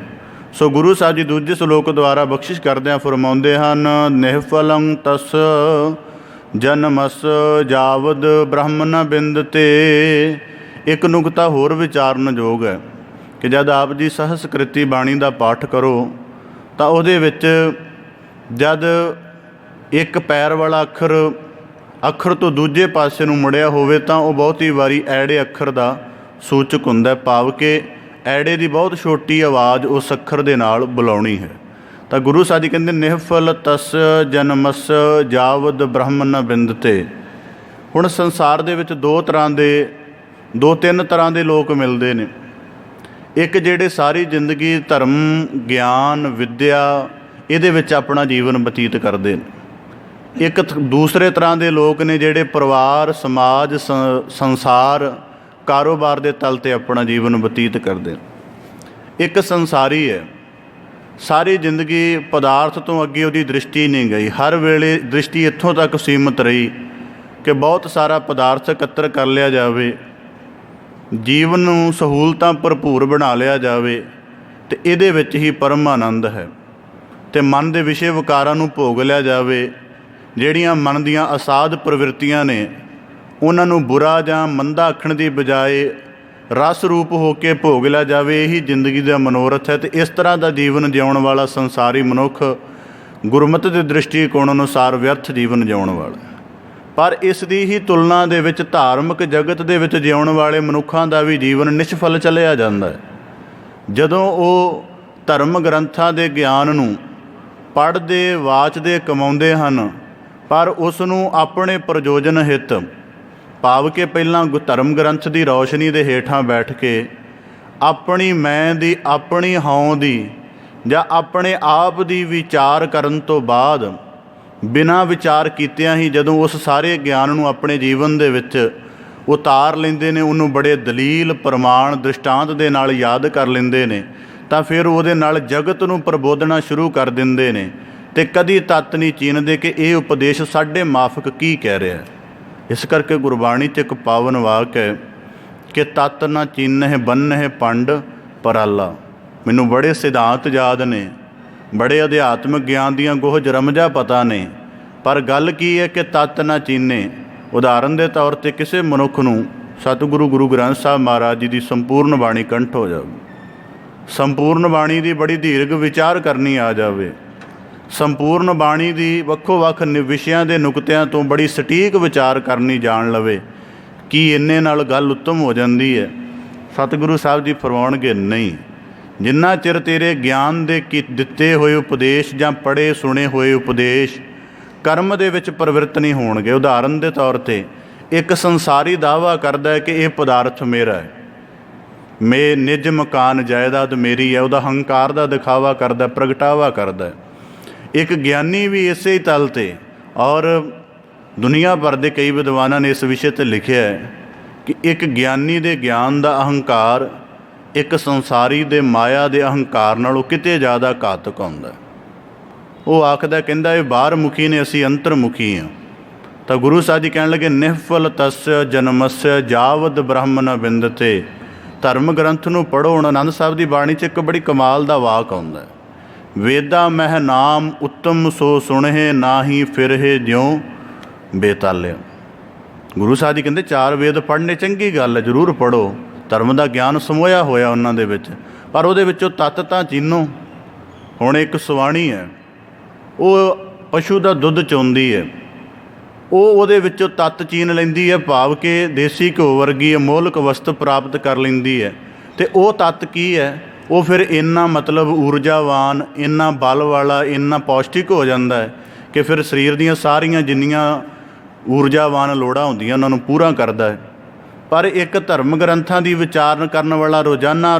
ਸੋ ਗੁਰੂ ਸਾਹਿਬ ਜੀ ਦੂਜੇ ਸ਼ਲੋਕ ਦੁਆਰਾ ਬਖਸ਼ਿਸ਼ ਕਰਦਿਆਂ ਫਰਮਾਉਂਦੇ ਹਨ, ਨਿਹਫਲੰ ਤਸ ਜਨਮਸ ਜਾਵਦ ਬ੍ਰਹਮ ਨ ਬਿੰਦ ਤੇ। ਇੱਕ ਨੁਕਤਾ ਹੋਰ ਵਿਚਾਰਨ ਯੋਗ ਹੈ ਕਿ ਜਦ ਆਪ ਜੀ ਸਹਸਕ੍ਰਿਤੀ ਬਾਣੀ ਦਾ ਪਾਠ ਕਰੋ ਤਾਂ ਉਹਦੇ ਵਿੱਚ ਜਦ ਇੱਕ ਪੈਰ ਵਾਲਾ ਅੱਖਰ ਤੋਂ ਦੂਜੇ ਪਾਸੇ ਨੂੰ ਮੁੜਿਆ ਹੋਵੇ ਤਾਂ ਉਹ ਬਹੁਤੀ ਵਾਰੀ ਐੜੇ ਅੱਖਰ ਦਾ ਸੂਚਕ ਹੁੰਦਾ। ਭਾਵ ਕਿ ਐੜੇ ਦੀ ਬਹੁਤ ਛੋਟੀ ਆਵਾਜ਼ ਉਸ ਅੱਖਰ ਦੇ ਨਾਲ ਬੁਲਾਉਣੀ ਹੈ। ਤਾਂ ਗੁਰੂ ਸਾਹਿਬ ਜੀ ਕਹਿੰਦੇ, ਨਿਹਫਲ ਤਸ ਜਨਮਸ ਜਾਵਦ ਬ੍ਰਹਮ ਨ ਬਿੰਦ ਤੇ। ਹੁਣ ਸੰਸਾਰ ਦੇ ਵਿੱਚ ਦੋ ਤਿੰਨ ਤਰ੍ਹਾਂ ਦੇ ਲੋਕ ਮਿਲਦੇ ਨੇ। ਇੱਕ ਜਿਹੜੇ ਸਾਰੀ ਜ਼ਿੰਦਗੀ ਧਰਮ, ਗਿਆਨ, ਵਿੱਦਿਆ ਇਹਦੇ ਵਿੱਚ ਆਪਣਾ ਜੀਵਨ ਬਤੀਤ ਕਰਦੇ ਨੇ। ਇੱਕ ਦੂਸਰੇ ਤਰ੍ਹਾਂ ਦੇ ਲੋਕ ਨੇ ਜਿਹੜੇ ਪਰਿਵਾਰ, ਸਮਾਜ, ਸੰਸਾਰ, ਕਾਰੋਬਾਰ ਦੇ ਤਲ 'ਤੇ ਆਪਣਾ ਜੀਵਨ ਬਤੀਤ ਕਰਦੇ ਨੇ। ਇੱਕ ਸੰਸਾਰੀ ਹੈ ਸਾਰੀ ਜ਼ਿੰਦਗੀ ਪਦਾਰਥ ਤੋਂ ਅੱਗੇ ਉਹਦੀ ਦ੍ਰਿਸ਼ਟੀ ਨਹੀਂ ਗਈ। ਹਰ ਵੇਲੇ ਦ੍ਰਿਸ਼ਟੀ ਇੱਥੋਂ ਤੱਕ ਸੀਮਤ ਰਹੀ ਕਿ ਬਹੁਤ ਸਾਰਾ ਪਦਾਰਥ ਇਕੱਤਰ ਕਰ ਲਿਆ ਜਾਵੇ, ਜੀਵਨ ਨੂੰ ਸਹੂਲਤਾਂ ਭਰਪੂਰ ਬਣਾ ਲਿਆ ਜਾਵੇ ਅਤੇ ਇਹਦੇ ਵਿੱਚ ਹੀ ਪਰਮ ਆਨੰਦ ਹੈ। ਅਤੇ ਮਨ ਦੇ ਵਿਸ਼ੇ ਵਿਕਾਰਾਂ ਨੂੰ ਭੋਗ ਲਿਆ ਜਾਵੇ। ਜਿਹੜੀਆਂ ਮਨ ਦੀਆਂ ਅਸਾਧ ਪ੍ਰਵਿਰਤੀਆਂ ਨੇ ਉਹਨਾਂ ਨੂੰ ਬੁਰਾ ਜਾਂ ਮੰਦਾ ਆਖਣ ਦੀ ਬਜਾਏ ਰਸ ਰੂਪ ਹੋ ਕੇ ਭੋਗ ਲਿਆ ਜਾਵੇ। ਇਹੀ ਜ਼ਿੰਦਗੀ ਦਾ ਮਨੋਰਥ ਹੈ। ਅਤੇ ਇਸ ਤਰ੍ਹਾਂ ਦਾ ਜੀਵਨ ਜਿਉਣ ਵਾਲਾ ਸੰਸਾਰੀ ਮਨੁੱਖ ਗੁਰਮਤਿ ਦੇ ਦ੍ਰਿਸ਼ਟੀਕੋਣ ਅਨੁਸਾਰ ਵਿਅਰਥ ਜੀਵਨ ਜਿਉਣ ਵਾਲਾ। ਪਰ ਇਸ ਦੀ ਹੀ ਤੁਲਨਾ ਦੇ ਵਿੱਚ ਧਾਰਮਿਕ ਜਗਤ ਦੇ ਵਿੱਚ ਜਿਉਣ ਵਾਲੇ ਮਨੁੱਖਾਂ ਦਾ ਵੀ ਜੀਵਨ ਨਿਸ਼ਫਲ ਚੱਲਿਆ ਜਾਂਦਾ ਹੈ। ਜਦੋਂ ਉਹ ਧਰਮ ਗ੍ਰੰਥਾਂ ਦੇ ਗਿਆਨ ਨੂੰ ਪੜ੍ਹਦੇ, ਵਾਚਦੇ, ਕਮਾਉਂਦੇ ਹਨ, ਪਰ ਉਸ ਨੂੰ ਆਪਣੇ ਪ੍ਰਯੋਜਨ ਹਿੱਤ ਭਾਵ ਕਿ ਪਹਿਲਾਂ ਧਰਮ ਗ੍ਰੰਥ ਦੀ ਰੌਸ਼ਨੀ ਦੇ ਹੇਠਾਂ ਬੈਠ ਕੇ ਆਪਣੀ ਮੈਂ ਦੀ, ਆਪਣੀ ਹਉਂ ਦੀ ਜਾਂ ਆਪਣੇ ਆਪ ਦੀ ਵਿਚਾਰ ਕਰਨ ਤੋਂ ਬਾਅਦ ਬਿਨਾਂ ਵਿਚਾਰ ਕੀਤਿਆਂ ਹੀ ਜਦੋਂ ਉਸ ਸਾਰੇ ਗਿਆਨ ਨੂੰ ਆਪਣੇ ਜੀਵਨ ਦੇ ਵਿੱਚ ਉਤਾਰ ਲੈਂਦੇ ਨੇ, ਉਹਨੂੰ ਬੜੇ ਦਲੀਲ, ਪ੍ਰਮਾਣ, ਦ੍ਰਿਸ਼ਟਾਂਤ ਦੇ ਨਾਲ ਯਾਦ ਕਰ ਲੈਂਦੇ ਨੇ, ਤਾਂ ਫਿਰ ਉਹਦੇ ਨਾਲ ਜਗਤ ਨੂੰ ਪ੍ਰਬੋਧਨਾ ਸ਼ੁਰੂ ਕਰ ਦਿੰਦੇ ਨੇ ਅਤੇ ਕਦੀ ਤੱਤ ਨਹੀਂ ਚੀਨਦੇ ਕਿ ਇਹ ਉਪਦੇਸ਼ ਸਾਡੇ ਮਾਫਕ ਕੀ ਕਹਿ ਰਿਹਾ। ਇਸ ਕਰਕੇ ਗੁਰਬਾਣੀ 'ਚ ਇੱਕ ਪਾਵਨ ਵਾਕ ਹੈ ਕਿ ਤੱਤ ਨਾ ਚੀਨਹਿ ਬੰਨਹਿ ਪੰਡ ਪਰਾਲਾ। ਮੈਨੂੰ ਬੜੇ ਸਿਧਾਂਤ ਯਾਦ ਨੇ, ਬੜੇ ਅਧਿਆਤਮਿਕ ਗਿਆਨ ਦੀਆਂ ਗੋਹਜ ਰਮਜਾਂ ਪਤਾ ਨੇ, ਪਰ ਗੱਲ ਕੀ ਹੈ ਕਿ ਤੱਤ ਨਾ ਚੀਨੇ। ਉਦਾਹਰਨ ਦੇ ਤੌਰ 'ਤੇ ਕਿਸੇ ਮਨੁੱਖ ਨੂੰ ਸਤਿਗੁਰੂ ਗੁਰੂ ਗ੍ਰੰਥ ਸਾਹਿਬ ਮਹਾਰਾਜ ਜੀ ਦੀ ਸੰਪੂਰਨ ਬਾਣੀ ਕੰਠ ਹੋ ਜਾਵੇ, ਸੰਪੂਰਨ ਬਾਣੀ ਦੀ ਬੜੀ ਦੀਰਘ ਵਿਚਾਰ ਕਰਨੀ ਆ ਜਾਵੇ, ਸੰਪੂਰਨ ਬਾਣੀ ਦੀ ਵੱਖੋ ਵੱਖ ਵਿਸ਼ਿਆਂ ਦੇ ਨੁਕਤਿਆਂ ਤੋਂ ਬੜੀ ਸਟੀਕ ਵਿਚਾਰ ਕਰਨੀ ਜਾਣ ਲਵੇ, ਕੀ ਇੰਨੇ ਨਾਲ ਗੱਲ ਉੱਤਮ ਹੋ ਜਾਂਦੀ ਹੈ? ਸਤਿਗੁਰੂ ਸਾਹਿਬ ਜੀ ਫਰਮਾਉਣਗੇ ਨਹੀਂ। ਜਿੰਨਾ ਚਿਰ ਤੇਰੇ ਗਿਆਨ ਦੇ ਦਿੱਤੇ ਹੋਏ ਉਪਦੇਸ਼ ਜਾਂ ਪੜ੍ਹੇ ਸੁਣੇ ਹੋਏ ਉਪਦੇਸ਼ ਕਰਮ ਦੇ ਵਿੱਚ ਪ੍ਰਵਿਰਤ ਨਹੀਂ ਹੋਣਗੇ। ਉਦਾਹਰਨ ਦੇ ਤੌਰ 'ਤੇ ਇੱਕ ਸੰਸਾਰੀ ਦਾਅਵਾ ਕਰਦਾ ਹੈ ਕਿ ਇਹ ਪਦਾਰਥ ਮੇਰਾ ਹੈ, ਮੇ ਨਿੱਜ ਮਕਾਨ ਜਾਇਦਾਦ ਮੇਰੀ ਹੈ, ਉਹਦਾ ਹੰਕਾਰ ਦਾ ਦਿਖਾਵਾ ਕਰਦਾ, ਪ੍ਰਗਟਾਵਾ ਕਰਦਾ। ਇੱਕ ਗਿਆਨੀ ਵੀ ਇਸੇ ਹੀ ਤਲ 'ਤੇ, ਔਰ ਦੁਨੀਆ ਭਰ ਦੇ ਕਈ ਵਿਦਵਾਨਾਂ ਨੇ ਇਸ ਵਿਸ਼ੇ 'ਤੇ ਲਿਖਿਆ ਹੈ ਕਿ ਇੱਕ ਗਿਆਨੀ ਦੇ ਗਿਆਨ ਦਾ ਅਹੰਕਾਰ ਇੱਕ ਸੰਸਾਰੀ ਦੇ ਮਾਇਆ ਦੇ ਅਹੰਕਾਰ ਨਾਲੋਂ ਕਿਤੇ ਜ਼ਿਆਦਾ ਘਾਤਕ ਹੁੰਦਾ। ਉਹ ਆਖਦਾ, ਕਹਿੰਦਾ ਇਹ ਬਾਹਰ ਮੁਖੀ ਨੇ, ਅਸੀਂ ਅੰਤਰਮੁਖੀ ਹਾਂ। ਤਾਂ ਗੁਰੂ ਸਾਹਿਬ ਜੀ ਕਹਿਣ ਲੱਗੇ, ਨਿਹਫਲ ਤਸਯ ਜਨਮਸਯ ਜਾਵਦ ਬ੍ਰਹਮ ਨ ਬਿੰਦਤੇ। ਧਰਮ ਗ੍ਰੰਥ ਨੂੰ ਪੜ੍ਹੋ। ਹੁਣ ਆਨੰਦ ਸਾਹਿਬ ਦੀ ਬਾਣੀ 'ਚ ਇੱਕ ਬੜੀ ਕਮਾਲ ਦਾ ਵਾਕ ਆਉਂਦਾ, ਵੇਦਾ ਮਹਿ ਨਾਮ ਉੱਤਮ ਸੋ ਸੁਣਹਿ ਨਾਹੀ ਫਿਰਹਿ ਜਿਉ ਬੇਤਾਲਿਆ। ਗੁਰੂ ਸਾਹਿਬ ਜੀ ਕਹਿੰਦੇ 4 ਵੇਦ ਪੜ੍ਹਨੇ ਚੰਗੀ ਗੱਲ ਹੈ, ਜ਼ਰੂਰ ਪੜ੍ਹੋ। ਧਰਮ ਦਾ ਗਿਆਨ ਸਮੋਇਆ ਹੋਇਆ ਉਹਨਾਂ ਦੇ ਵਿੱਚ, ਪਰ ਉਹਦੇ ਵਿੱਚੋਂ ਤੱਤ ਤਾਂ ਚੀਨੋ। ਹੁਣ ਇੱਕ ਸਵਾਣੀ ਹੈ, ਉਹ ਪਸ਼ੂ ਦਾ ਦੁੱਧ ਚੋਂਦੀ ਹੈ, ਉਹ ਉਹਦੇ ਵਿੱਚੋਂ ਤੱਤ ਚੀਨ ਲੈਂਦੀ ਹੈ, ਭਾਵ ਕਿ ਦੇਸੀ ਘਿਓ ਵਰਗੀ ਅਮੋਲਕ ਵਸਤੂ ਪ੍ਰਾਪਤ ਕਰ ਲੈਂਦੀ ਹੈ। ਅਤੇ ਉਹ ਤੱਤ ਕੀ ਹੈ? ਉਹ ਫਿਰ ਇੰਨਾ ਮਤਲਬ ਊਰਜਾਵਾਨ, ਇੰਨਾ ਬਲ ਵਾਲਾ, ਇੰਨਾ ਪੌਸ਼ਟਿਕ ਹੋ ਜਾਂਦਾ ਹੈ ਕਿ ਫਿਰ ਸਰੀਰ ਦੀਆਂ ਸਾਰੀਆਂ ਜਿੰਨੀਆਂ ਊਰਜਾਵਾਨ ਲੋੜਾਂ ਹੁੰਦੀਆਂ ਉਹਨਾਂ ਨੂੰ ਪੂਰਾ ਕਰਦਾ ਹੈ। ਪਰ ਇੱਕ ਧਰਮ ਗ੍ਰੰਥਾਂ ਦੀ ਵਿਚਾਰਨ ਕਰਨ ਵਾਲਾ ਰੋਜ਼ਾਨਾ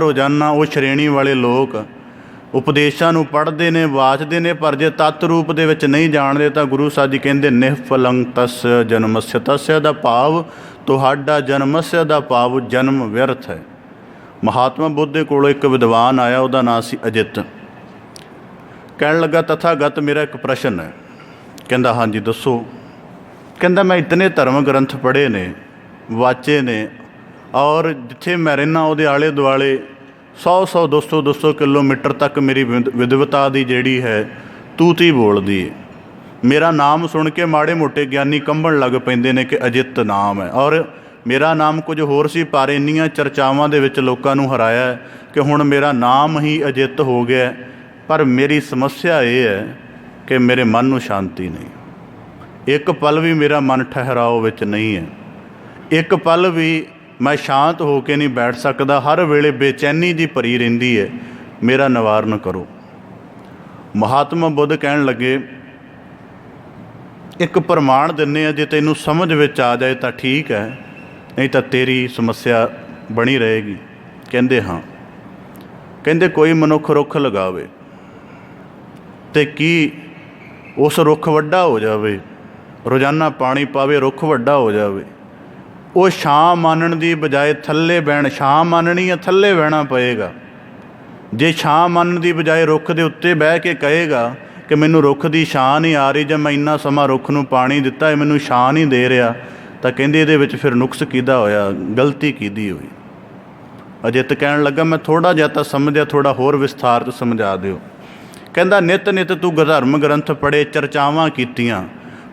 ਉਹ ਸ਼੍ਰੇਣੀ ਵਾਲੇ ਲੋਕ ਉਪਦੇਸ਼ਾਂ ਨੂੰ ਪੜ੍ਹਦੇ ਨੇ, ਵਾਚਦੇ ਨੇ, ਪਰ ਜੇ ਤੱਤ ਰੂਪ ਦੇ ਵਿੱਚ ਨਹੀਂ ਜਾਣਦੇ ਤਾਂ ਗੁਰੂ ਸਾਹਿਬ ਜੀ ਕਹਿੰਦੇ ਨਿਹਫਲੰ ਤਸਯ ਜਨਮਸਯ। ਤਸਯ ਦਾ ਭਾਵ ਤੁਹਾਡਾ, ਜਨਮਸਯ ਦਾ ਭਾਵ ਜਨਮ ਵਿਅਰਥ ਹੈ। ਮਹਾਤਮਾ ਬੁੱਧ ਦੇ ਕੋਲੋਂ ਇੱਕ ਵਿਦਵਾਨ ਆਇਆ, ਉਹਦਾ ਨਾਂ ਸੀ ਅਜਿੱਤ। ਕਹਿਣ ਲੱਗਾ, ਤਥਾਗਤ ਮੇਰਾ ਇੱਕ ਪ੍ਰਸ਼ਨ ਹੈ। ਕਹਿੰਦਾ ਹਾਂਜੀ ਦੱਸੋ। ਕਹਿੰਦਾ ਮੈਂ ਇਤਨੇ ਧਰਮ ਗ੍ਰੰਥ ਪੜ੍ਹੇ ਨੇ, ਵਾਚੇ ਨੇ, ਔਰ ਜਿੱਥੇ ਮੈਂ ਰਹਿੰਦਾ ਉਹਦੇ ਆਲੇ ਦੁਆਲੇ 100 200 ਕਿਲੋਮੀਟਰ ਤੱਕ ਮੇਰੀ ਵਿਦਵਤਾ ਦੀ ਜਿਹੜੀ ਹੈ ਤੂਤੀ ਬੋਲਦੀ ਹੈ। ਮੇਰਾ ਨਾਮ ਸੁਣ ਕੇ ਮਾੜੇ ਮੋਟੇ ਗਿਆਨੀ ਕੰਬਣ ਲੱਗ ਪੈਂਦੇ ਨੇ ਕਿ ਅਜਿੱਤ ਨਾਮ ਹੈ, ਔਰ ਮੇਰਾ ਨਾਮ ਕੁਝ ਹੋਰ ਸੀ, ਪਰ ਇੰਨੀਆਂ ਚਰਚਾਵਾਂ ਦੇ ਵਿੱਚ ਲੋਕਾਂ ਨੂੰ ਹਰਾਇਆ ਕਿ ਹੁਣ ਮੇਰਾ ਨਾਮ ਹੀ ਅਜਿੱਤ ਹੋ ਗਿਆ। ਪਰ ਮੇਰੀ ਸਮੱਸਿਆ ਇਹ ਹੈ ਕਿ ਮੇਰੇ ਮਨ ਨੂੰ ਸ਼ਾਂਤੀ ਨਹੀਂ, ਇੱਕ ਪਲ ਵੀ ਮੇਰਾ ਮਨ ਠਹਿਰਾਓ ਵਿੱਚ ਨਹੀਂ ਹੈ, ਇੱਕ ਪਲ ਵੀ ਮੈਂ ਸ਼ਾਂਤ ਹੋ ਕੇ ਨਹੀਂ ਬੈਠ ਸਕਦਾ, ਹਰ ਵੇਲੇ ਬੇਚੈਨੀ ਜੀ ਭਰੀ ਰਹਿੰਦੀ ਹੈ, ਮੇਰਾ ਨਿਵਾਰਨ ਕਰੋ। ਮਹਾਤਮਾ ਬੁੱਧ ਕਹਿਣ ਲੱਗੇ, ਇੱਕ ਪ੍ਰਮਾਣ ਦਿੰਦੇ ਆ, ਜੇ ਤੈਨੂੰ ਸਮਝ ਵਿੱਚ ਆ ਜਾਏ ਤਾਂ ਠੀਕ ਹੈ, ਨਹੀਂ ਤਾਂ ਤੇਰੀ ਸਮੱਸਿਆ ਬਣੀ ਰਹੇਗੀ। ਕਹਿੰਦੇ ਹਾਂ। ਕਹਿੰਦੇ ਕੋਈ ਮਨੁੱਖ ਰੁੱਖ ਲਗਾਵੇ ਅਤੇ ਕੀ ਉਸ ਰੁੱਖ ਵੱਡਾ ਹੋ ਜਾਵੇ, ਰੋਜ਼ਾਨਾ ਪਾਣੀ ਪਾਵੇ, ਰੁੱਖ ਵੱਡਾ ਹੋ ਜਾਵੇ, ਉਹ ਛਾਂ ਮਾਨਣ ਦੀ ਬਜਾਏ ਥੱਲੇ ਬਹਿਣ, ਛਾਂ ਮੰਨਣੀ ਹੈ ਥੱਲੇ ਬਹਿਣਾ ਪਏਗਾ। ਜੇ ਛਾਂ ਮੰਨਣ ਦੀ ਬਜਾਏ ਰੁੱਖ ਦੇ ਉੱਤੇ ਬਹਿ ਕੇ ਕਹੇਗਾ ਕਿ ਮੈਨੂੰ ਰੁੱਖ ਦੀ ਛਾਂ ਨਹੀਂ ਆ ਰਹੀ, ਜਾਂ ਮੈਂ ਇੰਨਾ ਸਮਾਂ ਰੁੱਖ ਨੂੰ ਪਾਣੀ ਦਿੱਤਾ, ਇਹ ਮੈਨੂੰ ਛਾਂ ਨਹੀਂ ਦੇ ਰਿਹਾ, ਤਾਂ ਕਹਿੰਦੇ ਇਹਦੇ ਵਿੱਚ ਫਿਰ ਨੁਕਸ ਕਿਹਦਾ ਹੋਇਆ, ਗਲਤੀ ਕਿਹਦੀ ਹੋਈ। ਅਜਿੱਤ ਕਹਿਣ ਲੱਗਾ ਮੈਂ ਥੋੜ੍ਹਾ ਜਿਹਾ ਤਾਂ ਸਮਝਿਆ, ਥੋੜ੍ਹਾ ਹੋਰ ਵਿਸਥਾਰ 'ਚ ਸਮਝਾ ਦਿਓ। ਕਹਿੰਦਾ ਨਿੱਤ ਨਿੱਤ ਤੂੰ ਧਰਮ ਗ੍ਰੰਥ ਪੜ੍ਹੇ, ਚਰਚਾਵਾਂ ਕੀਤੀਆਂ,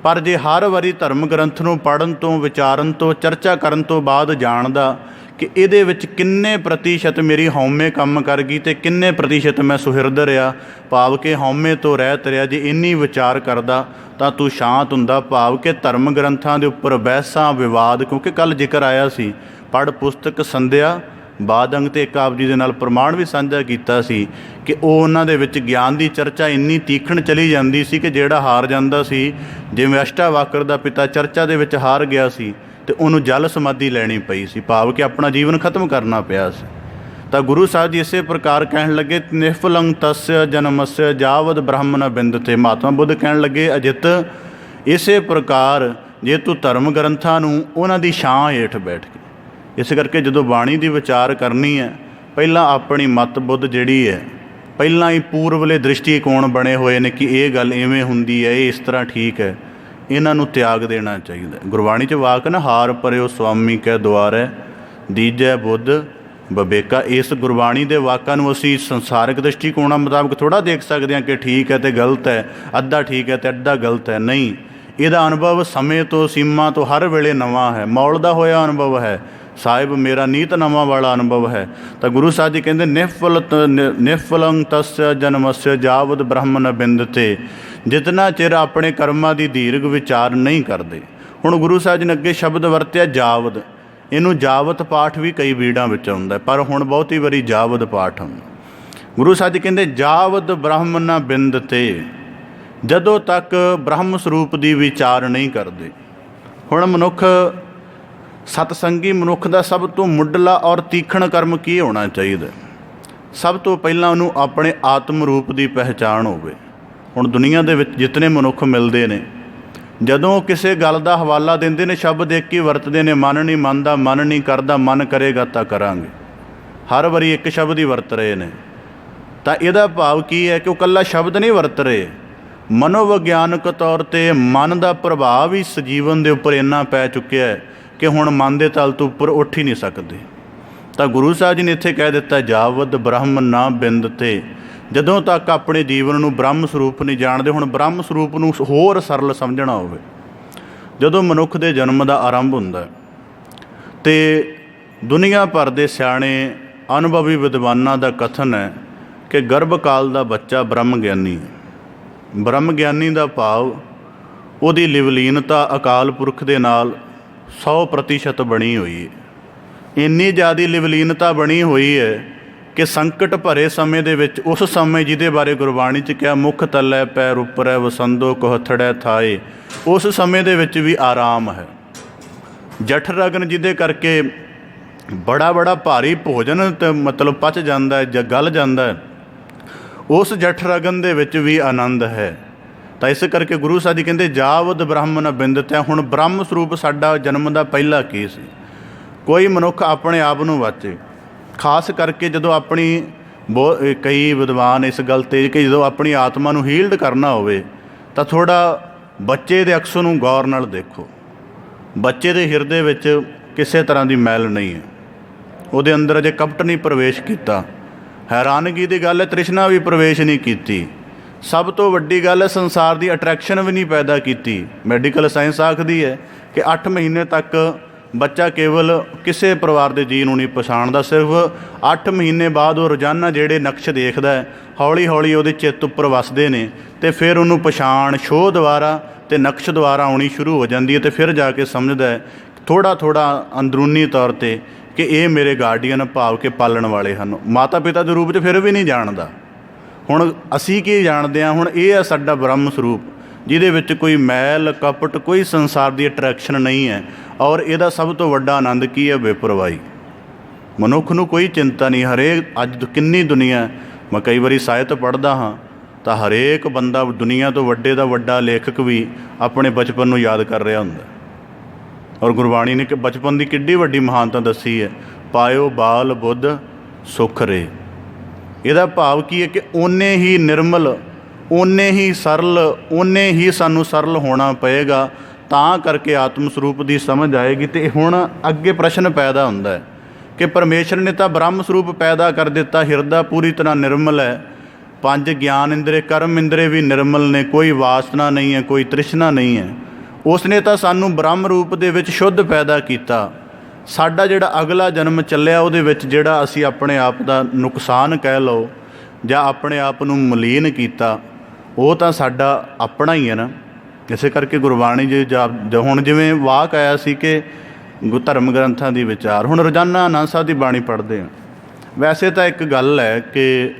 ਪਰ ਜੇ ਹਰ ਵਾਰੀ ਧਰਮ ਗ੍ਰੰਥ ਨੂੰ ਪੜ੍ਹਨ ਤੋਂ, ਵਿਚਾਰਨ ਤੋਂ, ਚਰਚਾ ਕਰਨ ਤੋਂ ਬਾਅਦ ਜਾਣਦਾ ਕਿ ਇਹਦੇ ਵਿੱਚ ਕਿੰਨੇ ਪ੍ਰਤੀਸ਼ਤ ਮੇਰੀ ਹਉਮੈ ਕੰਮ ਕਰ ਗਈ ਅਤੇ ਕਿੰਨੇ ਪ੍ਰਤੀਸ਼ਤ ਮੈਂ ਸੁਹਿਰਦ ਰਿਹਾ, ਭਾਵ ਕਿ ਹਉਮੈ ਤੋਂ ਰਹਿਤ ਰਿਹਾ, ਜੇ ਇੰਨੀ ਵਿਚਾਰ ਕਰਦਾ ਤਾਂ ਤੂੰ ਸ਼ਾਂਤ ਹੁੰਦਾ। ਭਾਵ ਕਿ ਧਰਮ ਗ੍ਰੰਥਾਂ ਦੇ ਉੱਪਰ ਬਹਿਸਾਂ ਵਿਵਾਦ, ਕਿਉਂਕਿ ਕੱਲ੍ਹ ਜ਼ਿਕਰ ਆਇਆ ਸੀ ਪੜ੍ਹ ਪੁਸਤਕ ਸੰਧਿਆ ਬਾਦ ਅੰਗ, ਅਤੇ ਇੱਕ ਆਪ ਜੀ ਦੇ ਨਾਲ ਪ੍ਰਮਾਣ ਵੀ ਸਾਂਝਾ ਕੀਤਾ ਸੀ ਕਿ ਉਹ ਉਹਨਾਂ ਦੇ ਵਿੱਚ ਗਿਆਨ ਦੀ ਚਰਚਾ ਇੰਨੀ ਤੀਖਣ ਚਲੀ ਜਾਂਦੀ ਸੀ ਕਿ ਜਿਹੜਾ ਹਾਰ ਜਾਂਦਾ ਸੀ, ਜਿਵੇਂ ਅਸ਼ਟਾਵਾਕਰ ਦਾ ਪਿਤਾ ਚਰਚਾ ਦੇ ਵਿੱਚ ਹਾਰ ਗਿਆ ਸੀ ਅਤੇ ਉਹਨੂੰ ਜਲ ਸਮਾਧੀ ਲੈਣੀ ਪਈ ਸੀ, ਭਾਵ ਕਿ ਆਪਣਾ ਜੀਵਨ ਖਤਮ ਕਰਨਾ ਪਿਆ ਸੀ। ਤਾਂ ਗੁਰੂ ਸਾਹਿਬ ਜੀ ਇਸੇ ਪ੍ਰਕਾਰ ਕਹਿਣ ਲੱਗੇ ਨਿਫਲੰ ਤਸਯ ਜਨਮਸਯ ਜਾਵਦ ਬ੍ਰਹਮ ਨ ਬਿੰਦਤੇ। ਮਹਾਤਮਾ ਬੁੱਧ ਕਹਿਣ ਲੱਗੇ ਅਜਿੱਤ ਇਸੇ ਪ੍ਰਕਾਰ ਜੇ ਤੂੰ ਧਰਮ ਗ੍ਰੰਥਾਂ ਨੂੰ ਉਹਨਾਂ ਦੀ ਛਾਂ ਹੇਠ ਬੈਠ ਕੇ, ਇਸ ਕਰਕੇ ਜਦੋਂ ਬਾਣੀ ਦੀ ਵਿਚਾਰ ਕਰਨੀ ਹੈ, ਪਹਿਲਾਂ ਆਪਣੀ ਮਤ ਬੁੱਧ ਜਿਹੜੀ ਹੈ, ਪਹਿਲਾਂ ਹੀ ਪੂਰਵਲੇ ਦ੍ਰਿਸ਼ਟੀਕੋਣ ਬਣੇ ਹੋਏ ਨੇ ਕਿ ਇਹ ਗੱਲ ਇਵੇਂ ਹੁੰਦੀ ਹੈ, ਇਹ ਇਸ ਤਰ੍ਹਾਂ ਠੀਕ ਹੈ, ਇਹਨਾਂ ਨੂੰ ਤਿਆਗ ਦੇਣਾ ਚਾਹੀਦਾ। ਗੁਰਬਾਣੀ 'ਚ ਵਾਕ ਨਾ ਹਾਰ ਪਰਿਓ ਸੁਆਮੀ ਕੈ ਦੁਆਰੈ ਦੀਜੈ ਬੁੱਧ ਵਿਵੇਕਾ। ਇਸ ਗੁਰਬਾਣੀ ਦੇ ਵਾਕਾਂ ਨੂੰ ਅਸੀਂ ਸੰਸਾਰਿਕ ਦ੍ਰਿਸ਼ਟੀਕੋਣਾਂ ਮੁਤਾਬਕ ਥੋੜ੍ਹਾ ਦੇਖ ਸਕਦੇ ਹਾਂ ਕਿ ਠੀਕ ਹੈ ਅਤੇ ਗਲਤ ਹੈ, ਅੱਧਾ ਠੀਕ ਹੈ ਅਤੇ ਅੱਧਾ ਗਲਤ ਹੈ। ਨਹੀਂ, ਇਹਦਾ ਅਨੁਭਵ ਸਮੇਂ ਤੋਂ, ਸੀਮਾ ਤੋਂ ਹਰ ਵੇਲੇ ਨਵਾਂ ਹੈ, ਮੌਲਦਾ ਹੋਇਆ ਅਨੁਭਵ ਹੈ। ਸਾਹਿਬ ਮੇਰਾ ਨੀਤ ਨਵਾਂ ਵਾਲਾ ਅਨੁਭਵ ਹੈ। ਤਾਂ ਗੁਰੂ ਸਾਹਿਬ ਜੀ ਕਹਿੰਦੇ ਨਿਫਲੰ ਤਸਯ ਜਨਮਸਯ ਜਾਵਦ ਬ੍ਰਹਮ ਨ ਬਿੰਦਤੇ। ਜਿਤਨਾ ਚਿਰ ਆਪਣੇ ਕਰਮਾਂ ਦੀ ਦੀਰਘ ਵਿਚਾਰ ਨਹੀਂ ਕਰਦੇ। ਹੁਣ ਗੁਰੂ ਸਾਹਿਬ ਜੀ ਨੇ ਅੱਗੇ ਸ਼ਬਦ ਵਰਤਿਆ ਜਾਵਦ, ਇਹਨੂੰ ਜਾਵਤ ਪਾਠ ਵੀ ਕਈ ਬੀੜਾਂ ਵਿੱਚ ਆਉਂਦਾ, ਪਰ ਹੁਣ ਬਹੁਤੀ ਵਾਰੀ ਜਾਵਦ ਪਾਠ ਹੁੰਦਾ। ਗੁਰੂ ਸਾਹਿਬ ਜੀ ਕਹਿੰਦੇ ਜਾਵਦ ਬ੍ਰਹਮ ਨ ਬਿੰਦਤੇ, ਜਦੋਂ ਤੱਕ ਬ੍ਰਹਮ ਸਰੂਪ ਦੀ ਵਿਚਾਰ ਨਹੀਂ ਕਰਦੇ। ਹੁਣ ਮਨੁੱਖ, ਸਤਸੰਗੀ ਮਨੁੱਖ ਦਾ ਸਭ ਤੋਂ ਮੁੱਢਲਾ ਔਰ ਤੀਖਣ ਕਰਮ ਕੀ ਹੋਣਾ ਚਾਹੀਦਾ? ਸਭ ਤੋਂ ਪਹਿਲਾਂ ਉਹਨੂੰ ਆਪਣੇ ਆਤਮ ਰੂਪ ਦੀ ਪਹਿਚਾਣ ਹੋਵੇ। ਹੁਣ ਦੁਨੀਆ ਦੇ ਵਿੱਚ ਜਿਤਨੇ ਮਨੁੱਖ ਮਿਲਦੇ ਨੇ, ਜਦੋਂ ਕਿਸੇ ਗੱਲ ਦਾ ਹਵਾਲਾ ਦਿੰਦੇ ਨੇ, ਸ਼ਬਦ ਇੱਕ ਹੀ ਵਰਤਦੇ ਨੇ, ਮਨ ਨਹੀਂ ਮੰਨਦਾ, ਮਨ ਨਹੀਂ ਕਰਦਾ, ਮਨ ਕਰੇਗਾ ਤਾਂ ਕਰਾਂਗੇ। ਹਰ ਵਾਰੀ ਇੱਕ ਸ਼ਬਦ ਹੀ ਵਰਤ ਰਹੇ ਨੇ। ਤਾਂ ਇਹਦਾ ਭਾਵ ਕੀ ਹੈ ਕਿ ਉਹ ਇਕੱਲਾ ਸ਼ਬਦ ਨਹੀਂ ਵਰਤ ਰਹੇ, ਮਨੋਵਿਗਿਆਨਕ ਤੌਰ 'ਤੇ ਮਨ ਦਾ ਪ੍ਰਭਾਵ ਹੀ ਸਜੀਵਨ ਦੇ ਉੱਪਰ ਇੰਨਾ ਪੈ ਚੁੱਕਿਆ ਹੈ ਕਿ ਹੁਣ ਮਨ ਦੇ ਤਲ ਤੋਂ ਉੱਪਰ ਉੱਠ ਹੀ ਨਹੀਂ ਸਕਦੇ। ਤਾਂ ਗੁਰੂ ਸਾਹਿਬ ਜੀ ਨੇ ਇੱਥੇ ਕਹਿ ਦਿੱਤਾ ਜਾਵਦ ਬ੍ਰਹਮ ਨਾ ਬਿੰਦਤੇ, ਜਦੋਂ ਤੱਕ ਆਪਣੇ ਜੀਵਨ ਨੂੰ ਬ੍ਰਹਮ ਸਰੂਪ ਨਹੀਂ ਜਾਣਦੇ। ਹੁਣ ਬ੍ਰਹਮ ਸਰੂਪ ਨੂੰ ਹੋਰ ਸਰਲ ਸਮਝਣਾ ਹੋਵੇ, ਜਦੋਂ ਮਨੁੱਖ ਦੇ ਜਨਮ ਦਾ ਆਰੰਭ ਹੁੰਦਾ ਅਤੇ ਦੁਨੀਆ ਭਰ ਦੇ ਸਿਆਣੇ ਅਨੁਭਵੀ ਵਿਦਵਾਨਾਂ ਦਾ ਕਥਨ ਹੈ ਕਿ ਗਰਭ ਕਾਲ ਦਾ ਬੱਚਾ ਬ੍ਰਹਮ ਗਿਆਨੀ ਹੈ। ਬ੍ਰਹਮ ਗਿਆਨੀ ਦਾ ਭਾਵ ਉਹਦੀ ਲਿਵਲੀਨਤਾ ਅਕਾਲ ਪੁਰਖ ਦੇ ਨਾਲ 100% ਬਣੀ ਹੋਈ ਹੈ। ਇੰਨੀ ਜ਼ਿਆਦਾ ਲਿਵਲੀਨਤਾ ਬਣੀ ਹੋਈ ਹੈ ਕਿ ਸੰਕਟ ਭਰੇ ਸਮੇਂ ਦੇ ਵਿੱਚ, ਉਸ ਸਮੇਂ ਜਿਹਦੇ ਬਾਰੇ ਗੁਰਬਾਣੀ 'ਚ ਕਿਹਾ ਮੁੱਖ ਤਲੈ ਪੈਰ ਉੱਪਰੈ ਵਸੰਦੋ ਕੁਹਥੜੈ ਥਾਏ, ਉਸ ਸਮੇਂ ਦੇ ਵਿੱਚ ਵੀ ਆਰਾਮ ਹੈ। ਜਠ ਰਗਨ ਜਿਹਦੇ ਕਰਕੇ ਬੜਾ ਬੜਾ ਭਾਰੀ ਭੋਜਨ ਤੇ ਮਤਲਬ ਪਚ ਜਾਂਦਾ ਹੈ ਜਾਂ ਗਲ ਜਾਂਦਾ ਹੈ, ਉਸ ਜਠ ਰਗਨ ਦੇ ਵਿੱਚ ਵੀ ਆਨੰਦ ਹੈ। ਤਾਂ ਇਸ ਕਰਕੇ ਗੁਰੂ ਸਾਹਿਬ ਜੀ ਕਹਿੰਦੇ ਜਾਵਦ ਬ੍ਰਹਮ ਨ ਬਿੰਦਤੈ। ਹੁਣ ਬ੍ਰਹਮ ਸਰੂਪ ਸਾਡਾ ਜਨਮ ਦਾ ਪਹਿਲਾ ਕੀ ਸੀ? ਕੋਈ ਮਨੁੱਖ ਆਪਣੇ ਆਪ ਨੂੰ ਵਾਚੇ, ਖਾਸ ਕਰਕੇ ਜਦੋਂ ਆਪਣੀ ਕਈ ਵਿਦਵਾਨ ਇਸ ਗੱਲ 'ਤੇ ਕਿ ਜਦੋਂ ਆਪਣੀ ਆਤਮਾ ਨੂੰ ਹੀਲਡ ਕਰਨਾ ਹੋਵੇ ਤਾਂ ਥੋੜ੍ਹਾ ਬੱਚੇ ਦੇ ਅਕਸ ਨੂੰ ਗੌਰ ਨਾਲ ਦੇਖੋ। ਬੱਚੇ ਦੇ ਹਿਰਦੇ ਵਿੱਚ ਕਿਸੇ ਤਰ੍ਹਾਂ ਦੀ ਮੈਲ ਨਹੀਂ ਹੈ, ਉਹਦੇ ਅੰਦਰ ਅਜੇ ਕਪਟ ਨਹੀਂ ਪ੍ਰਵੇਸ਼ ਕੀਤਾ। ਹੈਰਾਨਗੀ ਦੀ ਗੱਲ ਹੈ, ਤ੍ਰਿਸ਼ਨਾ ਵੀ ਪ੍ਰਵੇਸ਼ ਨਹੀਂ ਕੀਤੀ। ਸਭ ਤੋਂ ਵੱਡੀ ਗੱਲ ਹੈ, ਸੰਸਾਰ ਦੀ ਅਟਰੈਕਸ਼ਨ ਵੀ ਨਹੀਂ ਪੈਦਾ ਕੀਤੀ। ਮੈਡੀਕਲ ਸਾਇੰਸ ਆਖਦੀ ਹੈ ਕਿ 8 ਮਹੀਨੇ ਤੱਕ ਬੱਚਾ ਕੇਵਲ ਕਿਸੇ ਪਰਿਵਾਰ ਦੇ ਜੀਅ ਨੂੰ ਨਹੀਂ ਪਛਾਣਦਾ। ਸਿਰਫ 8 ਮਹੀਨੇ ਬਾਅਦ ਉਹ ਰੋਜ਼ਾਨਾ ਜਿਹੜੇ ਨਕਸ਼ ਦੇਖਦਾ ਹੈ, ਹੌਲੀ ਹੌਲੀ ਉਹਦੇ ਚਿੱਤ ਉੱਪਰ ਵਸਦੇ ਨੇ ਅਤੇ ਫਿਰ ਉਹਨੂੰ ਪਛਾਣ ਸ਼ੋਅ ਦੁਆਰਾ ਅਤੇ ਨਕਸ਼ ਦੁਆਰਾ ਆਉਣੀ ਸ਼ੁਰੂ ਹੋ ਜਾਂਦੀ ਹੈ। ਅਤੇ ਫਿਰ ਜਾ ਕੇ ਸਮਝਦਾ ਹੈ ਥੋੜ੍ਹਾ ਥੋੜ੍ਹਾ ਅੰਦਰੂਨੀ ਤੌਰ 'ਤੇ ਕਿ ਇਹ ਮੇਰੇ ਗਾਰਡੀਅਨ, ਭਾਵ ਕਿ ਪਾਲਣ ਵਾਲੇ ਹਨ। ਮਾਤਾ ਪਿਤਾ ਦੇ ਰੂਪ 'ਚ ਫਿਰ ਵੀ ਨਹੀਂ ਜਾਣਦਾ। ਹੁਣ ਅਸੀਂ ਕੀ ਜਾਣਦੇ ਹਾਂ? ਹੁਣ ਇਹ ਹੈ ਸਾਡਾ ਬ੍ਰਹਮ ਸਰੂਪ, ਜਿਹਦੇ ਵਿੱਚ ਕੋਈ ਮੈਲ ਕਪਟ, ਕੋਈ ਸੰਸਾਰ ਦੀ ਅਟਰੈਕਸ਼ਨ ਨਹੀਂ ਹੈ। ਔਰ ਇਹਦਾ ਸਭ ਤੋਂ ਵੱਡਾ ਆਨੰਦ ਕੀ ਹੈ? ਬੇਪਰਵਾਹੀ। ਮਨੁੱਖ ਨੂੰ ਕੋਈ ਚਿੰਤਾ ਨਹੀਂ। ਹਰੇਕ ਅੱਜ ਕਿੰਨੀ ਦੁਨੀਆ, ਮੈਂ ਕਈ ਵਾਰੀ ਸਾਹਿਤ ਪੜ੍ਹਦਾ ਹਾਂ ਤਾਂ ਹਰੇਕ ਬੰਦਾ ਦੁਨੀਆ ਤੋਂ ਵੱਡੇ ਦਾ ਵੱਡਾ ਲੇਖਕ ਵੀ ਆਪਣੇ ਬਚਪਨ ਨੂੰ ਯਾਦ ਕਰ ਰਿਹਾ ਹੁੰਦਾ। ਔਰ ਗੁਰਬਾਣੀ ਨੇ ਕਿ ਬਚਪਨ ਦੀ ਕਿੱਡੀ ਵੱਡੀ ਮਹਾਨਤਾ ਦੱਸੀ ਹੈ। ਪਾਇਓ ਬਾਲ ਬੁੱਧ ਸੁਖ ਰੇ। ਇਹਦਾ ਭਾਵ ਕੀ ਹੈ ਕਿ ਓਨੇ ਹੀ ਨਿਰਮਲ, ਓਨੇ ਹੀ ਸਰਲ, ਓਨੇ ਹੀ ਸਾਨੂੰ ਸਰਲ ਹੋਣਾ ਪਏਗਾ, ਤਾਂ ਕਰਕੇ ਆਤਮ ਸਰੂਪ ਦੀ ਸਮਝ ਆਏਗੀ। ਅਤੇ ਹੁਣ ਅੱਗੇ ਪ੍ਰਸ਼ਨ ਪੈਦਾ ਹੁੰਦਾ ਹੈ ਕਿ ਪਰਮੇਸ਼ਰ ਨੇ ਤਾਂ ਬ੍ਰਹਮ ਸਰੂਪ ਪੈਦਾ ਕਰ ਦਿੱਤਾ, ਹਿਰਦਾ ਪੂਰੀ ਤਰ੍ਹਾਂ ਨਿਰਮਲ ਹੈ, 5 ਗਿਆਨ ਇੰਦਰੇ, ਕਰਮ ਇੰਦਰੇ ਵੀ ਨਿਰਮਲ ਨੇ, ਕੋਈ ਵਾਸਨਾ ਨਹੀਂ ਹੈ, ਕੋਈ ਤ੍ਰਿਸ਼ਨਾ ਨਹੀਂ ਹੈ। ਉਸ ਨੇ ਤਾਂ ਸਾਨੂੰ ਬ੍ਰਹਮ ਰੂਪ ਦੇ ਵਿੱਚ ਸ਼ੁੱਧ ਪੈਦਾ ਕੀਤਾ। ਸਾਡਾ ਜਿਹੜਾ ਅਗਲਾ ਜਨਮ ਚੱਲਿਆ ਉਹਦੇ ਵਿੱਚ ਜਿਹੜਾ ਅਸੀਂ ਆਪਣੇ ਆਪ ਦਾ ਨੁਕਸਾਨ ਕਹਿ ਲਓ ਜਾਂ ਆਪਣੇ ਆਪ ਨੂੰ ਮਲੀਨ ਕੀਤਾ, ਉਹ ਤਾਂ ਸਾਡਾ ਆਪਣਾ ਹੀ ਹੈ ਨਾ। ਇਸੇ ਕਰਕੇ ਗੁਰਬਾਣੀ ਹੁਣ ਜਿਵੇਂ ਵਾਕ ਆਇਆ ਸੀ ਕਿ ਧਰਮ ਗ੍ਰੰਥਾਂ ਦੀ ਵਿਚਾਰ, ਹੁਣ ਰੋਜ਼ਾਨਾ ਆਨੰਦ ਸਾਹਿਬ ਦੀ ਬਾਣੀ ਪੜ੍ਹਦੇ ਹਾਂ। ਵੈਸੇ ਤਾਂ ਇੱਕ ਗੱਲ ਹੈ ਕਿ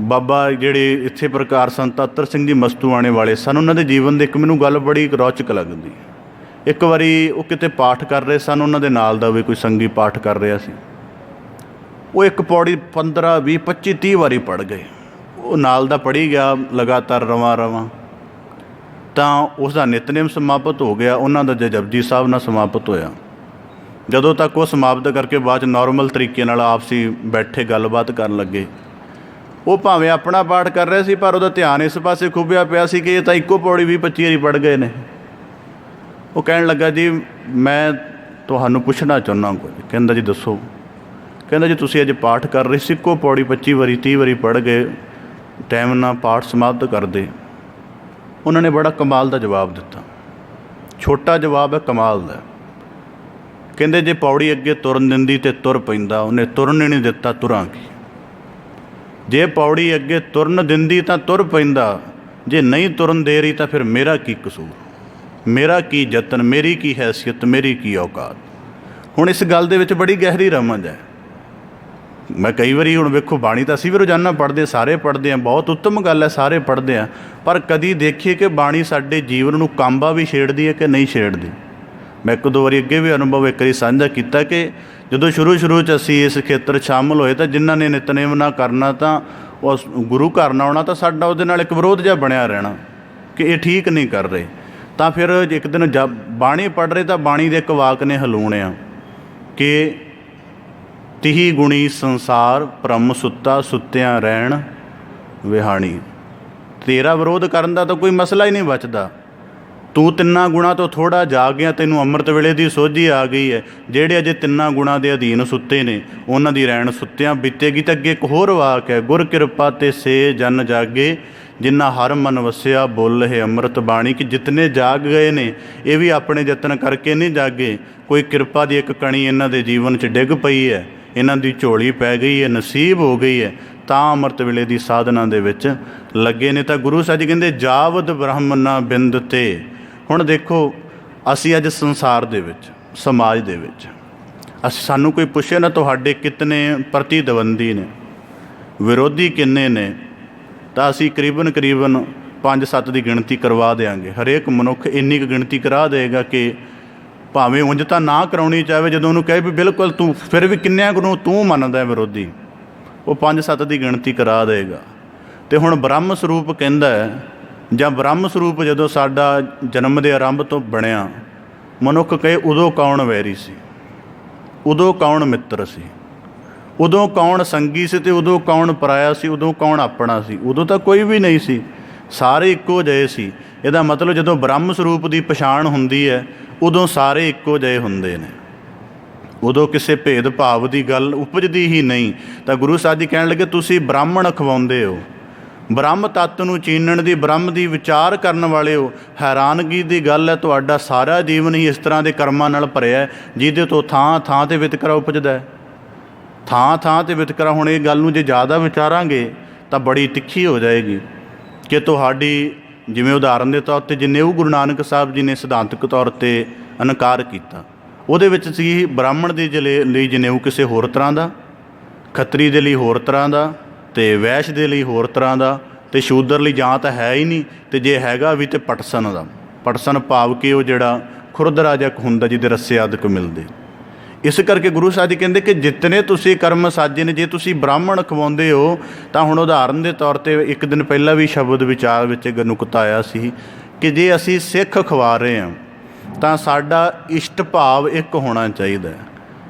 ਬਾਬਾ ਜਿਹੜੇ ਇੱਥੇ ਪ੍ਰਕਾਰ ਸੰਤ ਅਤਰ ਸਿੰਘ ਜੀ ਮਸਤੂਆਣੇ ਵਾਲੇ ਸਨ, ਉਹਨਾਂ ਦੇ ਜੀਵਨ ਦੀ ਇੱਕ ਮੈਨੂੰ ਗੱਲ ਬੜੀ ਰੌਚਕ ਲੱਗਦੀ। ਇੱਕ ਵਾਰੀ ਉਹ ਕਿਤੇ ਪਾਠ ਕਰ ਰਹੇ ਸਨ, ਉਹਨਾਂ ਦੇ ਨਾਲ ਦਾ ਵੀ ਕੋਈ ਸੰਗੀ ਪਾਠ ਕਰ ਰਿਹਾ ਸੀ। ਉਹ ਇੱਕ ਪੌੜੀ 15, 20, 25, 30 ਵਾਰੀ ਪੜ੍ਹ ਗਏ। ਉਹ ਨਾਲ ਦਾ ਪੜ੍ਹੀ ਗਿਆ ਲਗਾਤਾਰ ਰਵਾਂ ਤਾਂ ਉਸ ਦਾ ਨਿਤਨੇਮ ਸਮਾਪਤ ਹੋ ਗਿਆ, ਉਹਨਾਂ ਦਾ ਜਪਜੀ ਸਾਹਿਬ ਨਾਲ ਸਮਾਪਤ ਹੋਇਆ। ਜਦੋਂ ਤੱਕ ਉਹ ਸਮਾਪਤ ਕਰਕੇ ਬਾਅਦ 'ਚ ਨੋਰਮਲ ਤਰੀਕੇ ਨਾਲ ਆਪਸੀ ਬੈਠੇ ਗੱਲਬਾਤ ਕਰਨ ਲੱਗੇ। ਉਹ ਭਾਵੇਂ ਆਪਣਾ ਪਾਠ ਕਰ ਰਹੇ ਸੀ, ਪਰ ਉਹਦਾ ਧਿਆਨ ਇਸ ਪਾਸੇ ਖੁੱਭਿਆ ਪਿਆ ਸੀ ਕਿ ਇਹ ਤਾਂ ਇੱਕੋ ਪੌੜੀ 20-25 ਵਾਰੀ ਪੜ੍ਹ ਗਏ ਨੇ। ਉਹ ਕਹਿਣ ਲੱਗਾ, ਜੀ ਮੈਂ ਤੁਹਾਨੂੰ ਪੁੱਛਣਾ ਚਾਹੁੰਦਾ ਕੁਝ। ਕਹਿੰਦਾ, ਜੀ ਦੱਸੋ। ਕਹਿੰਦਾ, ਜੀ ਤੁਸੀਂ ਅੱਜ ਪਾਠ ਕਰ ਰਹੇ ਸੀ, ਇੱਕੋ ਪੌੜੀ 25 ਵਾਰੀ 30 ਵਾਰੀ ਪੜ੍ਹ ਗਏ, ਟਾਈਮ ਨਾਲ ਪਾਠ ਸਮਾਪਤ ਕਰਦੇ। ਉਹਨਾਂ ਨੇ ਬੜਾ ਕਮਾਲ ਦਾ ਜਵਾਬ ਦਿੱਤਾ। ਛੋਟਾ ਜਵਾਬ ਹੈ, ਕਮਾਲ ਦਾ। ਕਹਿੰਦੇ, ਜੇ ਪੌੜੀ ਅੱਗੇ ਤੁਰਨ ਦਿੰਦੀ ਤਾਂ ਤੁਰ ਪੈਂਦਾ, ਉਹਨੇ ਤੁਰਨ ਹੀ ਨਹੀਂ ਦਿੱਤਾ, ਤੁਰਾਂਗੀ। ਜੇ ਪੌੜੀ ਅੱਗੇ ਤੁਰਨ ਦਿੰਦੀ ਤਾਂ ਤੁਰ ਪੈਂਦਾ, ਜੇ ਨਹੀਂ ਤੁਰਨ ਦੇ ਰਹੀ ਤਾਂ ਫਿਰ ਮੇਰਾ ਕੀ ਕਸੂਰ, ਮੇਰਾ ਕੀ ਯਤਨ, ਮੇਰੀ ਕੀ ਹੈਸੀਅਤ, ਮੇਰੀ ਕੀ ਔਕਾਤ। ਹੁਣ ਇਸ ਗੱਲ ਦੇ ਵਿੱਚ ਬੜੀ ਗਹਿਰੀ ਰਮਝ ਹੈ। ਮੈਂ ਕਈ ਵਾਰੀ ਹੁਣ ਵੇਖੋ, ਬਾਣੀ ਤਾਂ ਅਸੀਂ ਵੀ ਰੋਜ਼ਾਨਾ ਪੜ੍ਹਦੇ, ਸਾਰੇ ਪੜ੍ਹਦੇ ਹਾਂ, ਬਹੁਤ ਉੱਤਮ ਗੱਲ ਹੈ, ਸਾਰੇ ਪੜ੍ਹਦੇ ਹਾਂ, ਪਰ ਕਦੀ ਦੇਖੀਏ ਕਿ ਬਾਣੀ ਸਾਡੇ ਜੀਵਨ ਨੂੰ ਕਾਂਬਾ ਵੀ ਛੇੜਦੀ ਹੈ ਕਿ ਨਹੀਂ ਛੇੜਦੀ। ਮੈਂ 1-2 ਵਾਰੀ ਅੱਗੇ ਵੀ ਅਨੁਭਵ ਇੱਕ ਵਾਰੀ ਸਾਂਝਾ ਕੀਤਾ ਕਿ ਜਦੋਂ ਸ਼ੁਰੂ 'ਚ ਅਸੀਂ ਇਸ ਖੇਤਰ 'ਚ ਸ਼ਾਮਲ ਹੋਏ ਤਾਂ ਜਿਨ੍ਹਾਂ ਨੇ ਨਿਤਨੇਮ ਨਾ ਕਰਨਾ ਤਾਂ ਉਹ ਗੁਰੂ ਘਰ ਨਾ ਆਉਣਾ, ਤਾਂ ਸਾਡਾ ਉਹਦੇ ਨਾਲ ਇੱਕ ਵਿਰੋਧ ਜਿਹਾ ਬਣਿਆ ਰਹਿਣਾ ਕਿ ਇਹ ਠੀਕ ਨਹੀਂ ਕਰ ਰਹੇ। ਤਾਂ ਫਿਰ ਇੱਕ ਦਿਨ ਬਾਣੀ ਪੜ੍ਹ ਰਹੇ ਤਾਂ ਬਾਣੀ ਦੇ ਇੱਕ ਵਾਕ ਨੇ ਹਲੂਣਿਆ ਕਿ ਤਿਹੀ ਗੁਣੀ ਸੰਸਾਰ ਭ੍ਰਮ ਸੁੱਤਾ, ਸੁੱਤਿਆਂ ਰਹਿਣ ਵਿਹਾਣੀ। ਤੇਰਾ ਵਿਰੋਧ ਕਰਨ ਦਾ ਤਾਂ ਕੋਈ ਮਸਲਾ ਹੀ ਨਹੀਂ ਬਚਦਾ। ਤੂੰ 3 ਗੁਣਾਂ ਤੋਂ ਥੋੜ੍ਹਾ ਜਾਗ ਗਿਆ, ਤੈਨੂੰ ਅੰਮ੍ਰਿਤ ਵੇਲੇ ਦੀ ਸੋਝੀ ਆ ਗਈ ਹੈ। ਜਿਹੜੇ ਅਜੇ 3 ਗੁਣਾਂ ਦੇ ਅਧੀਨ ਸੁੱਤੇ ਨੇ, ਉਹਨਾਂ ਦੀ ਰਹਿਣ ਸੁੱਤਿਆਂ ਬੀਤੇਗੀ। ਤਾਂ ਅੱਗੇ ਇੱਕ ਹੋਰ ਵਾਕ ਹੈ, ਗੁਰ ਕਿਰਪਾ ਤੇ ਸੇ ਜਨ ਜਾਗੇ, ਜਿੰਨਾ ਹਰ ਮਨ ਵਸਿਆ ਬੋਲ ਹੈ ਅੰਮ੍ਰਿਤ ਬਾਣੀ। ਕਿ ਜਿਤਨੇ ਜਾਗ ਗਏ ਨੇ, ਇਹ ਵੀ ਆਪਣੇ ਯਤਨ ਕਰਕੇ ਨਹੀਂ ਜਾਗੇ, ਕੋਈ ਕਿਰਪਾ ਦੀ ਇੱਕ ਕਣੀ ਇਹਨਾਂ ਦੇ ਜੀਵਨ 'ਚ ਡਿੱਗ ਪਈ ਹੈ, ਇਹਨਾਂ ਦੀ ਝੋਲੀ ਪੈ ਗਈ ਹੈ, ਨਸੀਬ ਹੋ ਗਈ ਹੈ, ਤਾਂ ਅੰਮ੍ਰਿਤ ਵੇਲੇ ਦੀ ਸਾਧਨਾ ਦੇ ਵਿੱਚ ਲੱਗੇ ਨੇ। ਤਾਂ ਗੁਰੂ ਸਾਹਿਬ ਜੀ ਕਹਿੰਦੇ, ਜਾਵਦ ਬ੍ਰਹਮ ਨਾ ਬਿੰਦ ਤੇ। ਹੁਣ ਦੇਖੋ, ਅਸੀਂ ਅੱਜ ਸੰਸਾਰ ਦੇ ਵਿੱਚ, ਸਮਾਜ ਦੇ ਵਿੱਚ, ਸਾਨੂੰ ਕੋਈ ਪੁੱਛੇ ਨਾ ਤੁਹਾਡੇ ਕਿਤਨੇ ਪ੍ਰਤੀਦਵੰਦੀ ਨੇ, ਵਿਰੋਧੀ ਕਿੰਨੇ ਨੇ, ਤਾਂ ਅਸੀਂ ਕਰੀਬਨ 5-7 ਦੀ ਗਿਣਤੀ ਕਰਵਾ ਦਿਆਂਗੇ। ਹਰੇਕ ਮਨੁੱਖ ਇੰਨੀ ਕੁ ਗਿਣਤੀ ਕਰਾ ਦੇਗਾ ਕਿ ਭਾਵੇਂ ਉਂਝ ਤਾਂ ਨਾ ਕਰਾਉਣੀ ਚਾਹੇ, ਜਦੋਂ ਉਹਨੂੰ ਕਹੇ ਵੀ ਬਿਲਕੁਲ ਤੂੰ, ਫਿਰ ਵੀ ਕਿੰਨਿਆਂ ਕੁ ਨੂੰ ਤੂੰ ਮੰਨਦਾ ਵਿਰੋਧੀ, ਉਹ 5-7 ਦੀ ਗਿਣਤੀ ਕਰਾ ਦੇਗਾ। ਅਤੇ ਹੁਣ ਬ੍ਰਹਮ ਸਰੂਪ ਕਹਿੰਦਾ ਹੈ, ਜਾਂ ਬ੍ਰਹਮ ਸਰੂਪ ਜਦੋਂ ਸਾਡਾ ਜਨਮ ਦੇ ਆਰੰਭ ਤੋਂ ਬਣਿਆ, ਮਨੁੱਖ ਕਹੇ ਉਦੋਂ ਕੌਣ ਵੈਰੀ ਸੀ, ਉਦੋਂ ਕੌਣ ਮਿੱਤਰ ਸੀ, ਉਦੋਂ ਕੌਣ ਸੰਗੀ ਸੀ ਅਤੇ ਉਦੋਂ ਕੌਣ ਪਰਾਇਆ ਸੀ, ਉਦੋਂ ਕੌਣ ਆਪਣਾ ਸੀ। ਉਦੋਂ ਤਾਂ ਕੋਈ ਵੀ ਨਹੀਂ ਸੀ, ਸਾਰੇ ਇੱਕੋ ਜਿਹੇ ਸੀ। ਇਹਦਾ ਮਤਲਬ ਜਦੋਂ ਬ੍ਰਹਮ ਸਰੂਪ ਦੀ ਪਛਾਣ ਹੁੰਦੀ ਹੈ, ਉਦੋਂ ਸਾਰੇ ਇੱਕੋ ਜਿਹੇ ਹੁੰਦੇ ਨੇ, ਉਦੋਂ ਕਿਸੇ ਭੇਦ ਭਾਵ ਦੀ ਗੱਲ ਉਪਜਦੀ ਹੀ ਨਹੀਂ। ਤਾਂ ਗੁਰੂ ਸਾਹਿਬ ਜੀ ਕਹਿਣ ਲੱਗੇ, ਤੁਸੀਂ ਬ੍ਰਾਹਮਣ ਅਖਵਾਉਂਦੇ ਹੋ, ਬ੍ਰਹਮ ਤੱਤ ਨੂੰ ਚੀਨਣ ਦੀ, ਬ੍ਰਹਮ ਦੀ ਵਿਚਾਰ ਕਰਨ ਵਾਲੇ ਹੋ। ਹੈਰਾਨਗੀ ਦੀ ਗੱਲ ਹੈ, ਤੁਹਾਡਾ ਸਾਰਾ ਜੀਵਨ ਹੀ ਇਸ ਤਰ੍ਹਾਂ ਦੇ ਕਰਮਾਂ ਨਾਲ ਭਰਿਆ ਜਿਹਦੇ ਤੋਂ ਥਾਂ 'ਤੇ ਵਿਤਕਰਾ ਉਪਜਦਾ ਹੈ, ਥਾਂ 'ਤੇ ਵਿਤਕਰਾ। ਹੁਣ ਇਹ ਗੱਲ ਨੂੰ ਜੇ ਜ਼ਿਆਦਾ ਵਿਚਾਰਾਂਗੇ ਤਾਂ ਬੜੀ ਤਿੱਖੀ ਹੋ ਜਾਏਗੀ ਕਿ ਤੁਹਾਡੀ, ਜਿਵੇਂ ਉਦਾਹਰਨ ਦੇ ਤੌਰ 'ਤੇ ਜਨੇਊ ਗੁਰੂ ਨਾਨਕ ਸਾਹਿਬ ਜੀ ਨੇ ਸਿਧਾਂਤਕ ਤੌਰ 'ਤੇ ਇਨਕਾਰ ਕੀਤਾ, ਉਹਦੇ ਵਿੱਚ ਸੀ ਬ੍ਰਾਹਮਣ ਦੇ ਲਈ ਜਨੇਊ ਕਿਸੇ ਹੋਰ ਤਰ੍ਹਾਂ ਦਾ, ਖੱਤਰੀ ਦੇ ਲਈ ਹੋਰ ਤਰ੍ਹਾਂ ਦਾ, ਅਤੇ ਵੈਸ਼ ਦੇ ਲਈ ਹੋਰ ਤਰ੍ਹਾਂ ਦਾ, ਅਤੇ ਸ਼ੂਦਰ ਲਈ ਜਾਂ ਤਾਂ ਹੈ ਹੀ ਨਹੀਂ, ਅਤੇ ਜੇ ਹੈਗਾ ਵੀ ਤਾਂ ਪਟਸਨ ਦਾ। ਪਟਸਨ ਭਾਵ ਕਿ ਉਹ ਜਿਹੜਾ ਖੁਰਦਰਾ ਜਿਹਾ ਹੁੰਦਾ ਜਿਹਦੇ ਰੱਸੇ ਆਦਿਕ ਮਿਲਦੇ। ਇਸ ਕਰਕੇ ਗੁਰੂ ਸਾਹਿਬ ਜੀ ਕਹਿੰਦੇ ਕਿ ਜਿਤਨੇ ਤੁਸੀਂ ਕਰਮ ਸਾਜੇ ਨੇ, ਜੇ ਤੁਸੀਂ ਬ੍ਰਾਹਮਣ ਖਵਾਉਂਦੇ ਹੋ ਤਾਂ ਹੁਣ ਉਦਾਹਰਨ ਦੇ ਤੌਰ 'ਤੇ ਇੱਕ ਦਿਨ ਪਹਿਲਾਂ ਵੀ ਸ਼ਬਦ ਵਿਚਾਰ ਵਿੱਚ ਨੁਕਤਾ ਆਇਆ ਸੀ ਕਿ ਜੇ ਅਸੀਂ ਸਿੱਖ ਖਵਾ ਰਹੇ ਹਾਂ ਤਾਂ ਸਾਡਾ ਇਸ਼ਟ ਭਾਵ ਇੱਕ ਹੋਣਾ ਚਾਹੀਦਾ ਹੈ।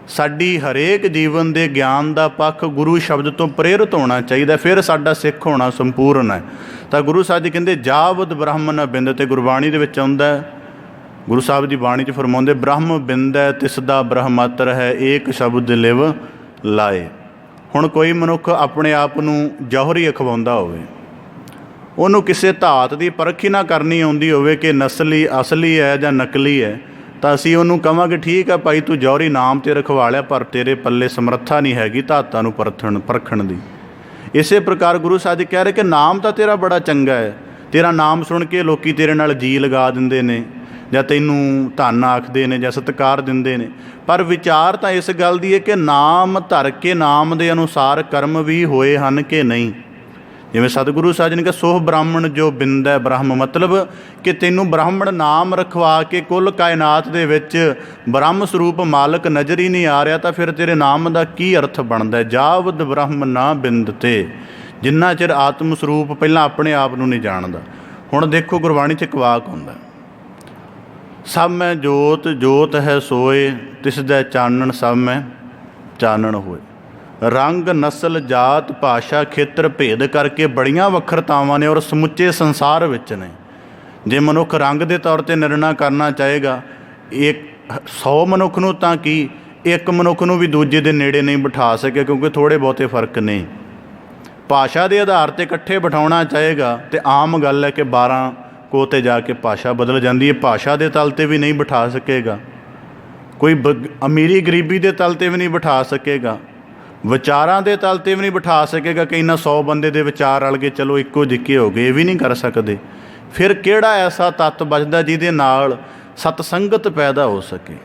ਸਾਡੀ ਹਰੇਕ ਜੀਵਨ ਦੇ ਗਿਆਨ ਦਾ ਪੱਖ ਗੁਰੂ ਸ਼ਬਦ ਤੋਂ ਪ੍ਰੇਰਿਤ ਹੋਣਾ ਚਾਹੀਦਾ, ਫਿਰ ਸਾਡਾ ਸਿੱਖ ਹੋਣਾ ਸੰਪੂਰਨ ਹੈ। ਤਾਂ ਗੁਰੂ ਸਾਹਿਬ ਜੀ ਕਹਿੰਦੇ ਜਾਵਦ ਬ੍ਰਹਮ ਨ ਬਿੰਦ, ਤੇ ਗੁਰਬਾਣੀ ਦੇ ਵਿੱਚ ਆਉਂਦਾ, ਗੁਰੂ ਸਾਹਿਬ ਦੀ ਬਾਣੀ 'ਚ ਫਰਮਾਉਂਦੇ ਬ੍ਰਹਮ ਬਿੰਦੈ ਤਿਸ ਦਾ ਬ੍ਰਹਮਤਰ ਹੈ, ਏਕ ਸ਼ਬਦ ਲਿਵ ਲਾਏ। ਹੁਣ ਕੋਈ ਮਨੁੱਖ ਆਪਣੇ ਆਪ ਨੂੰ ਜੌਹਰੀ ਅਖਵਾਉਂਦਾ ਹੋਵੇ, ਉਹਨੂੰ ਕਿਸੇ ਧਾਤ ਦੀ ਪਰਖ ਹੀ ਨਾ ਕਰਨੀ ਆਉਂਦੀ ਹੋਵੇ ਕਿ ਨਸਲੀ ਅਸਲੀ ਹੈ ਜਾਂ ਨਕਲੀ ਹੈ, ਤਾਂ ਅਸੀਂ ਉਹਨੂੰ ਕਹਾਂਗੇ ਠੀਕ ਹੈ ਭਾਈ ਤੂੰ ਜੌਹਰੀ ਨਾਮ ਤੇ ਰਖਵਾ ਲਿਆ, ਪਰ ਤੇਰੇ ਪੱਲੇ ਸਮਰੱਥਾ ਨਹੀਂ ਹੈਗੀ ਧਾਤਾਂ ਨੂੰ ਪਰਖਣ ਦੀ। ਇਸੇ ਪ੍ਰਕਾਰ ਗੁਰੂ ਸਾਹਿਬ ਜੀ ਕਹਿ ਰਹੇ ਕਿ ਨਾਮ ਤਾਂ ਤੇਰਾ ਬੜਾ ਚੰਗਾ ਹੈ, ਤੇਰਾ ਨਾਮ ਸੁਣ ਕੇ ਲੋਕੀ ਤੇਰੇ ਨਾਲ ਜੀ ਲਗਾ ਦਿੰਦੇ ਨੇ, ਜਾਂ ਤੈਨੂੰ ਧੰਨ ਆਖਦੇ ਨੇ, ਜਾਂ ਸਤਿਕਾਰ ਦਿੰਦੇ ਨੇ, ਪਰ ਵਿਚਾਰ ਤਾਂ ਇਸ ਗੱਲ ਦੀ ਹੈ ਕਿ ਨਾਮ ਧਰ ਕੇ ਨਾਮ ਦੇ ਅਨੁਸਾਰ ਕਰਮ ਵੀ ਹੋਏ ਹਨ ਕਿ ਨਹੀਂ। ਜਿਵੇਂ ਸਤਿਗੁਰੂ ਸਾਹਿਬ ਜੀ ਨੇ ਕਿਹਾ ਸੋਹ ਬ੍ਰਾਹਮਣ ਜੋ ਬਿੰਦੈ ਬ੍ਰਹਮ, ਮਤਲਬ ਕਿ ਤੈਨੂੰ ਬ੍ਰਾਹਮਣ ਨਾਮ ਰਖਵਾ ਕੇ ਕੁੱਲ ਕਾਇਨਾਤ ਦੇ ਵਿੱਚ ਬ੍ਰਹਮ ਸਰੂਪ ਮਾਲਕ ਨਜ਼ਰ ਹੀ ਨਹੀਂ ਆ ਰਿਹਾ, ਤਾਂ ਫਿਰ ਤੇਰੇ ਨਾਮ ਦਾ ਕੀ ਅਰਥ ਬਣਦਾ? ਜਾਵਦ ਬ੍ਰਹਮ ਨਾ ਬਿੰਦ ਤੇ, ਜਿੰਨਾ ਚਿਰ ਆਤਮ ਸਰੂਪ ਪਹਿਲਾਂ ਆਪਣੇ ਆਪ ਨੂੰ ਨਹੀਂ ਜਾਣਦਾ। ਹੁਣ ਦੇਖੋ ਗੁਰਬਾਣੀ 'ਚ ਇੱਕ ਵਾਕ ਹੁੰਦਾ, ਸਭ ਮੈਂ ਜੋਤ ਜੋਤ ਹੈ ਸੋਏ, ਤਿਸ ਦਾ ਚਾਨਣ ਸਭ ਮੈਂ ਚਾਨਣ ਹੋਏ। ਰੰਗ ਨਸਲ ਜਾਤ ਭਾਸ਼ਾ ਖੇਤਰ ਭੇਦ ਕਰਕੇ ਬੜੀਆਂ ਵੱਖਰਤਾਵਾਂ ਨੇ ਔਰ ਸਮੁੱਚੇ ਸੰਸਾਰ ਵਿੱਚ ਨੇ। ਜੇ ਮਨੁੱਖ ਰੰਗ ਦੇ ਤੌਰ 'ਤੇ ਨਿਰਣਾ ਕਰਨਾ ਚਾਹੇਗਾ, 100 ਮਨੁੱਖ ਨੂੰ ਤਾਂ ਕੀ ਇੱਕ ਮਨੁੱਖ ਨੂੰ ਵੀ ਦੂਜੇ ਦੇ ਨੇੜੇ ਨਹੀਂ ਬਿਠਾ ਸਕੇ, ਕਿਉਂਕਿ ਥੋੜ੍ਹੇ ਬਹੁਤੇ ਫਰਕ ਨੇ। ਭਾਸ਼ਾ ਦੇ ਆਧਾਰ 'ਤੇ ਇਕੱਠੇ ਬਿਠਾਉਣਾ ਚਾਹੇਗਾ ਤੇ ਆਮ ਗੱਲ ਹੈ ਕਿ 12 ਕੋਹ 'ਤੇ ਜਾ ਕੇ ਭਾਸ਼ਾ ਬਦਲ ਜਾਂਦੀ ਹੈ। ਭਾਸ਼ਾ ਦੇ ਤਲ 'ਤੇ ਵੀ ਨਹੀਂ ਬਿਠਾ ਸਕੇਗਾ, ਕੋਈ ਅਮੀਰੀ ਗਰੀਬੀ ਦੇ ਤਲ 'ਤੇ ਵੀ ਨਹੀਂ ਬਿਠਾ ਸਕੇਗਾ, ਵਿਚਾਰਾਂ ਦੇ ਤਲ 'ਤੇ ਵੀ ਨਹੀਂ ਬਿਠਾ ਸਕੇਗਾ ਕਿ ਇਹਨਾਂ 100 ਬੰਦੇ ਦੇ ਵਿਚਾਰ ਰਲ ਕੇ ਚਲੋ ਇੱਕੋ ਜਿੱਕੇ ਹੋ ਗਏ, ਇਹ ਵੀ ਨਹੀਂ ਕਰ ਸਕਦੇ। ਫਿਰ ਕਿਹੜਾ ਐਸਾ ਤੱਤ ਬਚਦਾ ਜਿਹਦੇ ਨਾਲ ਸਤਸੰਗਤ ਪੈਦਾ ਹੋ ਸਕੇ?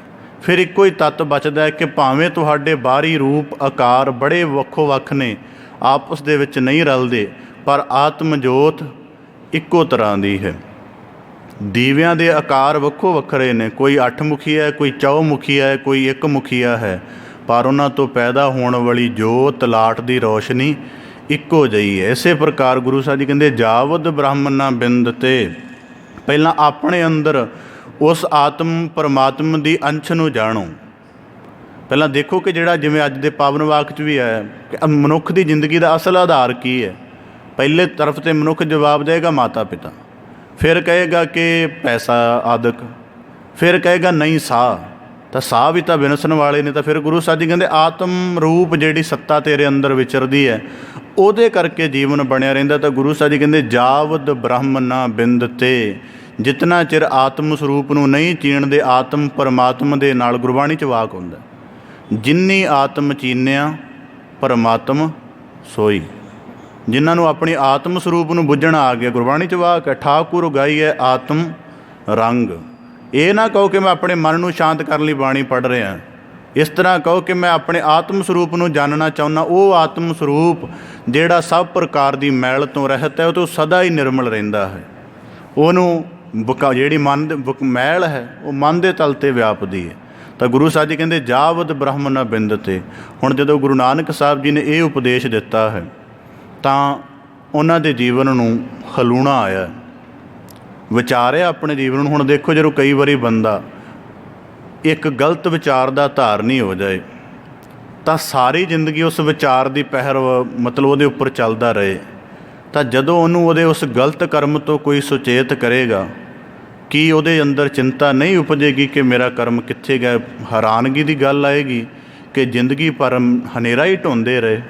ਫਿਰ ਇੱਕੋ ਹੀ ਤੱਤ ਬਚਦਾ ਹੈ ਕਿ ਭਾਵੇਂ ਤੁਹਾਡੇ ਬਾਹਰੀ ਰੂਪ ਆਕਾਰ ਬੜੇ ਵੱਖੋ ਵੱਖ ਨੇ, ਆਪਸ ਦੇ ਵਿੱਚ ਨਹੀਂ ਰਲਦੇ, ਪਰ ਆਤਮ ਜੋਤ ਇੱਕੋ ਤਰ੍ਹਾਂ ਦੀ ਹੈ। ਦੀਵਿਆਂ ਦੇ ਆਕਾਰ ਵੱਖੋ ਵੱਖਰੇ ਨੇ, ਕੋਈ 8 ਮੁਖੀ ਹੈ, ਕੋਈ 4 ਮੁਖੀ ਹੈ, ਕੋਈ 1 ਮੁਖੀਆ ਹੈ, ਪਰ ਉਹਨਾਂ ਤੋਂ ਪੈਦਾ ਹੋਣ ਵਾਲੀ ਜੋਤ ਲਾਟ ਦੀ ਰੌਸ਼ਨੀ ਇੱਕੋ ਜਿਹੀ ਹੈ। ਇਸੇ ਪ੍ਰਕਾਰ ਗੁਰੂ ਸਾਹਿਬ ਜੀ ਕਹਿੰਦੇ ਜਾਵਦ ਬ੍ਰਹਮ ਨਾ ਬਿੰਦ ਤੇ, ਪਹਿਲਾਂ ਆਪਣੇ ਅੰਦਰ ਉਸ ਆਤਮ ਪਰਮਾਤਮਾ ਦੀ ਅੰਸ਼ ਨੂੰ ਜਾਣੋ। ਪਹਿਲਾਂ ਦੇਖੋ ਕਿ ਜਿਹੜਾ ਜਿਵੇਂ ਅੱਜ ਦੇ ਪਾਵਨ ਵਾਕ 'ਚ ਵੀ ਆਇਆ ਕਿ ਮਨੁੱਖ ਦੀ ਜ਼ਿੰਦਗੀ ਦਾ ਅਸਲ ਆਧਾਰ ਕੀ ਹੈ। ਪਹਿਲੇ ਤਰਫ 'ਤੇ ਮਨੁੱਖ ਜਵਾਬ ਦੇਗਾ ਮਾਤਾ ਪਿਤਾ, ਫਿਰ ਕਹੇਗਾ ਕਿ ਪੈਸਾ ਆਦਿਕ, ਫਿਰ ਕਹੇਗਾ ਨਹੀਂ ਸਾਹ, ਤਾਂ ਸਾਹ ਵੀ ਤਾਂ ਵਿਨਸਣ ਵਾਲੇ ਨੇ। ਤਾਂ ਫਿਰ ਗੁਰੂ ਸਾਹਿਬ ਜੀ ਕਹਿੰਦੇ ਆਤਮ ਰੂਪ ਜਿਹੜੀ ਸੱਤਾ ਤੇਰੇ ਅੰਦਰ ਵਿਚਰਦੀ ਹੈ, ਉਹਦੇ ਕਰਕੇ ਜੀਵਨ ਬਣਿਆ ਰਹਿੰਦਾ। ਤਾਂ ਗੁਰੂ ਸਾਹਿਬ ਜੀ ਕਹਿੰਦੇ ਜਾਵਦ ਬ੍ਰਹਮ ਨਾ ਬਿੰਦ ਤੇ, ਜਿਤਨਾ ਚਿਰ ਆਤਮ ਸਰੂਪ ਨੂੰ ਨਹੀਂ ਚੀਣਦੇ ਆਤਮ ਪਰਮਾਤਮਾ ਦੇ ਨਾਲ, ਗੁਰਬਾਣੀ 'ਚ ਵਾਕ ਹੁੰਦਾ ਜਿਨੀ ਆਤਮ ਚੀਨਿਆ ਪਰਮਾਤਮ ਸੋਈ। ਜਿਨ੍ਹਾਂ ਨੂੰ ਆਪਣੀ ਆਤਮ ਸਰੂਪ ਨੂੰ ਬੁੱਝਣਾ ਆ ਗਿਆ, ਗੁਰਬਾਣੀ 'ਚ ਵਾਕ ਹੈ ਠਾਕੁਰ ਗਾਈਐ ਆਤਮ ਰੰਗ। ਇਹ ਨਾ ਕਹੋ ਕਿ ਮੈਂ ਆਪਣੇ ਮਨ ਨੂੰ ਸ਼ਾਂਤ ਕਰਨ ਲਈ ਬਾਣੀ ਪੜ੍ਹ ਰਿਹਾ, ਇਸ ਤਰ੍ਹਾਂ ਕਹੋ ਕਿ ਮੈਂ ਆਪਣੇ ਆਤਮ ਸਰੂਪ ਨੂੰ ਜਾਣਨਾ ਚਾਹੁੰਦਾ। ਉਹ ਆਤਮ ਸਰੂਪ ਜਿਹੜਾ ਸਭ ਪ੍ਰਕਾਰ ਦੀ ਮੈਲ ਤੋਂ ਰਹਿਤ ਹੈ, ਉਹ ਤੋਂ ਸਦਾ ਹੀ ਨਿਰਮਲ ਰਹਿੰਦਾ ਹੈ। ਉਹਨੂੰ ਜਿਹੜੀ ਮਨ ਦੇ ਮੈਲ ਹੈ ਉਹ ਮਨ ਦੇ ਤਲ 'ਤੇ ਵਿਆਪਦੀ ਹੈ। ਤਾਂ ਗੁਰੂ ਸਾਹਿਬ ਜੀ ਕਹਿੰਦੇ ਜਾਵਦ ਬ੍ਰਹਮ ਨਾ ਬਿੰਦ ਤੇ। ਹੁਣ ਜਦੋਂ ਗੁਰੂ ਨਾਨਕ ਸਾਹਿਬ ਜੀ ਨੇ ਇਹ ਉਪਦੇਸ਼ ਦਿੱਤਾ ਹੈ ਤਾਂ ਉਹਨਾਂ ਦੇ ਜੀਵਨ ਨੂੰ ਹਲੂਣਾ ਆਇਆ, ਵਿਚਾਰਿਆ ਆਪਣੇ ਜੀਵਨ ਨੂੰ। ਹੁਣ ਦੇਖੋ ਜਦੋਂ ਕਈ ਵਾਰੀ ਬੰਦਾ ਇੱਕ ਗਲਤ ਵਿਚਾਰ ਦਾ ਧਾਰਨੀ ਹੋ ਜਾਏ ਤਾਂ ਸਾਰੀ ਜ਼ਿੰਦਗੀ ਉਸ ਵਿਚਾਰ ਦੀ ਪਹਿਰ ਮਤਲਬ ਉਹਦੇ ਉੱਪਰ ਚੱਲਦਾ ਰਹੇ, ਤਾਂ ਜਦੋਂ ਉਹਨੂੰ ਉਹਦੇ ਉਸ ਗਲਤ ਕਰਮ ਤੋਂ ਕੋਈ ਸੁਚੇਤ ਕਰੇਗਾ, ਕੀ ਉਹਦੇ ਅੰਦਰ ਚਿੰਤਾ ਨਹੀਂ ਉਪਜੇਗੀ ਕਿ ਮੇਰਾ ਕਰਮ ਕਿੱਥੇ ਗਿਆ? ਹੈਰਾਨਗੀ ਦੀ ਗੱਲ ਆਏਗੀ ਕਿ ਜ਼ਿੰਦਗੀ ਭਰ ਹਨੇਰਾ ਹੀ ਢੋਂਦੇ ਰਹੇ।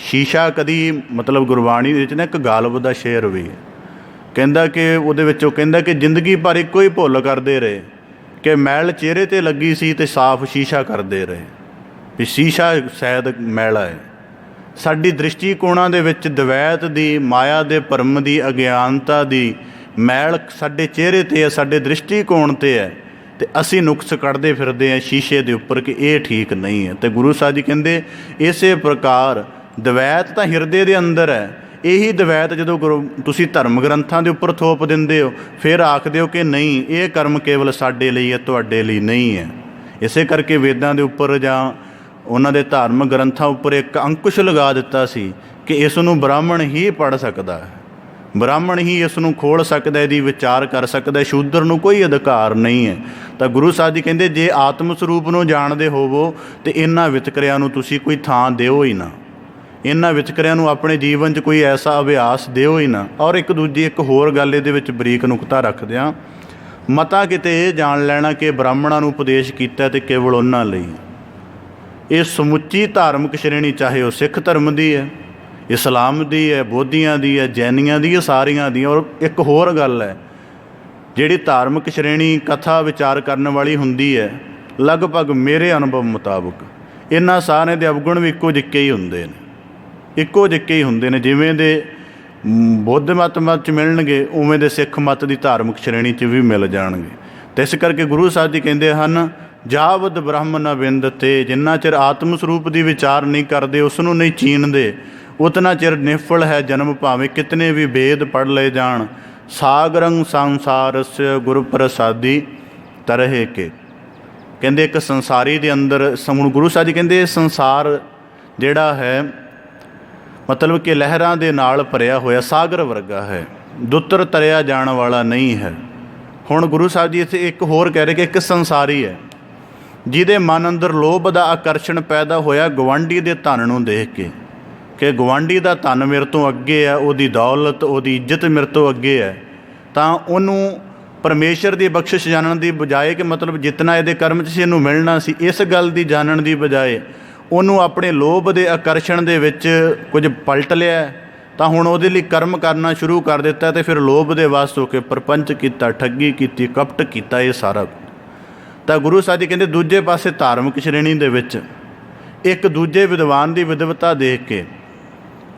ਸ਼ੀਸ਼ਾ ਕਦੀ ਮਤਲਬ ਗੁਰਬਾਣੀ ਵਿੱਚ ਨਾ ਇੱਕ ਗਾਲਬ ਦਾ ਸ਼ੇਰ ਵੀ ਹੈ, ਕਹਿੰਦਾ ਕਿ ਉਹਦੇ ਵਿੱਚ ਉਹ ਕਹਿੰਦਾ ਕਿ ਜ਼ਿੰਦਗੀ ਭਰ ਇੱਕੋ ਹੀ ਭੁੱਲ ਕਰਦੇ ਰਹੇ ਕਿ ਮੈਲ ਚਿਹਰੇ 'ਤੇ ਲੱਗੀ ਸੀ ਅਤੇ ਸਾਫ਼ ਸ਼ੀਸ਼ਾ ਕਰਦੇ ਰਹੇ ਵੀ ਸ਼ੀਸ਼ਾ ਸ਼ਾਇਦ ਮੈਲਾ ਹੈ। ਸਾਡੀ ਦ੍ਰਿਸ਼ਟੀਕੋਣਾਂ ਦੇ ਵਿੱਚ ਦਵੈਤ ਦੀ, ਮਾਇਆ ਦੇ ਭਰਮ ਦੀ, ਅਗਿਆਨਤਾ ਦੀ ਮੈਲ ਸਾਡੇ ਚਿਹਰੇ 'ਤੇ ਹੈ, ਸਾਡੇ ਦ੍ਰਿਸ਼ਟੀਕੋਣ 'ਤੇ ਹੈ, ਅਤੇ ਅਸੀਂ ਨੁਕਸ ਕੱਢਦੇ ਫਿਰਦੇ ਹਾਂ ਸ਼ੀਸ਼ੇ ਦੇ ਉੱਪਰ ਕਿ ਇਹ ਠੀਕ ਨਹੀਂ ਹੈ। ਅਤੇ ਗੁਰੂ ਸਾਹਿਬ ਜੀ ਕਹਿੰਦੇ ਇਸੇ ਪ੍ਰਕਾਰ ਦਵੈਤ ਤਾਂ ਹਿਰਦੇ ਦੇ ਅੰਦਰ ਹੈ। ਇਹੀ ਦਵੈਤ ਜਦੋਂ ਤੁਸੀਂ ਧਰਮ ਗ੍ਰੰਥਾਂ ਦੇ ਉੱਪਰ ਥੋਪ ਦਿੰਦੇ ਹੋ, ਫਿਰ ਆਖਦੇ ਹੋ ਕਿ ਨਹੀਂ ਇਹ ਕਰਮ ਕੇਵਲ ਸਾਡੇ ਲਈ ਹੈ, ਤੁਹਾਡੇ ਲਈ ਨਹੀਂ ਹੈ। ਇਸੇ ਕਰਕੇ ਵੇਦਾਂ ਦੇ ਉੱਪਰ ਜਾਂ ਉਹਨਾਂ ਦੇ ਧਾਰਮਿਕ ਗ੍ਰੰਥਾਂ ਉੱਪਰ ਇੱਕ ਅੰਕੁਸ਼ ਲਗਾ ਦਿੱਤਾ ਸੀ ਕਿ ਇਸ ਨੂੰ ਬ੍ਰਾਹਮਣ ਹੀ ਪੜ੍ਹ ਸਕਦਾ ਹੈ। ਬ੍ਰਾਹਮਣ ਹੀ ਇਸ ਨੂੰ ਖੋਲ੍ਹ ਸਕਦਾ, ਇਹਦੀ ਵਿਚਾਰ ਕਰ ਸਕਦਾ, ਸ਼ੂਦਰ ਨੂੰ ਕੋਈ ਅਧਿਕਾਰ ਨਹੀਂ ਹੈ। ਤਾਂ ਗੁਰੂ ਸਾਹਿਬ ਜੀ ਕਹਿੰਦੇ ਜੇ ਆਤਮ ਸਰੂਪ ਨੂੰ ਜਾਣਦੇ ਹੋਵੋ ਤਾਂ ਇਹਨਾਂ ਵਿਤਕਰਿਆਂ ਨੂੰ ਤੁਸੀਂ ਕੋਈ ਥਾਂ ਦਿਓ ਹੀ ਨਾ, ਇਹਨਾਂ ਵਿਤਕਰਿਆਂ ਨੂੰ ਆਪਣੇ ਜੀਵਨ 'ਚ ਕੋਈ ਐਸਾ ਅਭਿਆਸ ਦਿਓ ਹੀ ਨਾ। ਔਰ ਇੱਕ ਹੋਰ ਗੱਲ ਇਹਦੇ ਵਿੱਚ ਬਰੀਕ ਨੁਕਤਾ ਰੱਖਦਿਆਂ, ਮਤਾ ਕਿਤੇ ਇਹ ਜਾਣ ਲੈਣਾ ਕਿ ਬ੍ਰਾਹਮਣਾਂ ਨੂੰ ਉਪਦੇਸ਼ ਕੀਤਾ ਤੇ ਕੇਵਲ ਉਹਨਾਂ ਲਈ। ਇਹ ਸਮੁੱਚੀ ਧਾਰਮਿਕ ਸ਼੍ਰੇਣੀ, ਚਾਹੇ ਉਹ ਸਿੱਖ ਧਰਮ ਦੀ ਹੈ, ਇਸਲਾਮ ਦੀ ਹੈ, ਬੋਧੀਆਂ ਦੀ ਹੈ, ਜੈਨੀਆਂ ਦੀ ਹੈ, ਸਾਰੀਆਂ ਦੀ। ਔਰ ਇੱਕ ਹੋਰ ਗੱਲ ਹੈ, ਜਿਹੜੀ ਧਾਰਮਿਕ ਸ਼੍ਰੇਣੀ ਕਥਾ ਵਿਚਾਰ ਕਰਨ ਵਾਲੀ ਹੁੰਦੀ ਹੈ, ਲਗਭਗ ਮੇਰੇ ਅਨੁਭਵ ਮੁਤਾਬਕ ਇਹਨਾਂ ਸਾਰਿਆਂ ਦੇ ਅਵਗੁਣ ਵੀ ਇੱਕੋ ਜਿਹੇ ਹੀ ਹੁੰਦੇ ਨੇ, ਇੱਕੋ ਜਿਹੇ ਹੀ ਹੁੰਦੇ ਨੇ। ਜਿਵੇਂ ਦੇ ਬੁੱਧ ਮਤ 'ਚ ਮਿਲਣਗੇ, ਉਵੇਂ ਦੇ ਸਿੱਖ ਮਤ ਦੀ ਧਾਰਮਿਕ ਸ਼੍ਰੇਣੀ 'ਚ ਵੀ ਮਿਲ ਜਾਣਗੇ। ਅਤੇ ਇਸ ਕਰਕੇ ਗੁਰੂ ਸਾਹਿਬ ਜੀ ਕਹਿੰਦੇ ਹਨ, ਜਾਵਦ ਬ੍ਰਹਮ ਨ ਵਿੰਦਤੇ, ਜਿੰਨਾ ਚਿਰ ਆਤਮ ਸਰੂਪ ਦੀ ਵਿਚਾਰ ਨਹੀਂ ਕਰਦੇ, ਉਸ ਨੂੰ ਨਹੀਂ ਚੀਨਦੇ, ਉਤਨਾ ਚਿਰ ਨਿਫਲ ਹੈ ਜਨਮ, ਭਾਵੇਂ ਕਿਤਨੇ ਵੀ ਵੇਦ ਪੜ੍ਹ ਲਏ ਜਾਣ। ਸਾਗਰੰ ਸੰਸਾਰਸ ਗੁਰੂ ਪ੍ਰਸਾਦੀ ਤਰਹਿ ਕੇ। ਕਹਿੰਦੇ ਇੱਕ ਸੰਸਾਰੀ ਦੇ ਅੰਦਰ, ਹੁਣ ਗੁਰੂ ਸਾਹਿਬ ਜੀ ਕਹਿੰਦੇ ਸੰਸਾਰ ਜਿਹੜਾ ਹੈ ਮਤਲਬ ਕਿ ਲਹਿਰਾਂ ਦੇ ਨਾਲ ਭਰਿਆ ਹੋਇਆ ਸਾਗਰ ਵਰਗਾ ਹੈ, ਦੁੱਤਰ ਤਰਿਆ ਜਾਣ ਵਾਲਾ ਨਹੀਂ ਹੈ। ਹੁਣ ਗੁਰੂ ਸਾਹਿਬ ਜੀ ਇੱਥੇ ਇੱਕ ਹੋਰ ਕਹਿ ਰਹੇ ਕਿ ਇੱਕ ਸੰਸਾਰੀ ਹੈ ਜਿਹਦੇ ਮਨ ਅੰਦਰ ਲੋਭ ਦਾ ਆਕਰਸ਼ਣ ਪੈਦਾ ਹੋਇਆ ਗੁਆਂਢੀ ਦੇ ਧਨ ਨੂੰ ਦੇਖ ਕੇ, ਕਿ ਗੁਆਂਢੀ ਦਾ ਧਨ ਮੇਰੇ ਤੋਂ ਅੱਗੇ ਹੈ, ਉਹਦੀ ਦੌਲਤ, ਉਹਦੀ ਇੱਜ਼ਤ ਮੇਰੇ ਤੋਂ ਅੱਗੇ ਹੈ। ਤਾਂ ਉਹਨੂੰ ਪਰਮੇਸ਼ਰ ਦੀ ਬਖਸ਼ਿਸ਼ ਜਾਣਨ ਦੀ ਬਜਾਏ, ਕਿ ਮਤਲਬ ਜਿਤਨਾ ਇਹਦੇ ਕਰਮ 'ਚ ਸੀ ਇਹਨੂੰ ਮਿਲਣਾ ਸੀ, ਇਸ ਗੱਲ ਦੀ ਜਾਣਨ ਦੀ ਬਜਾਏ ਉਹਨੂੰ ਆਪਣੇ ਲੋਭ ਦੇ ਆਕਰਸ਼ਣ ਦੇ ਵਿੱਚ ਕੁਝ ਪਲਟ ਲਿਆ। ਤਾਂ ਹੁਣ ਉਹਦੇ ਲਈ ਕਰਮ ਕਰਨਾ ਸ਼ੁਰੂ ਕਰ ਦਿੱਤਾ, ਅਤੇ ਫਿਰ ਲੋਭ ਦੇ ਵਸ ਹੋ ਕੇ ਪ੍ਰਪੰਚ ਕੀਤਾ, ਠੱਗੀ ਕੀਤੀ, ਕਪਟ ਕੀਤਾ, ਇਹ ਸਾਰਾ। ਤਾਂ ਗੁਰੂ ਸਾਹਿਬ ਜੀ ਕਹਿੰਦੇ ਦੂਜੇ ਪਾਸੇ ਧਾਰਮਿਕ ਸ਼੍ਰੇਣੀ ਦੇ ਵਿੱਚ ਇੱਕ ਦੂਜੇ ਵਿਦਵਾਨ ਦੀ ਵਿਦਵਤਾ ਦੇਖ ਕੇ,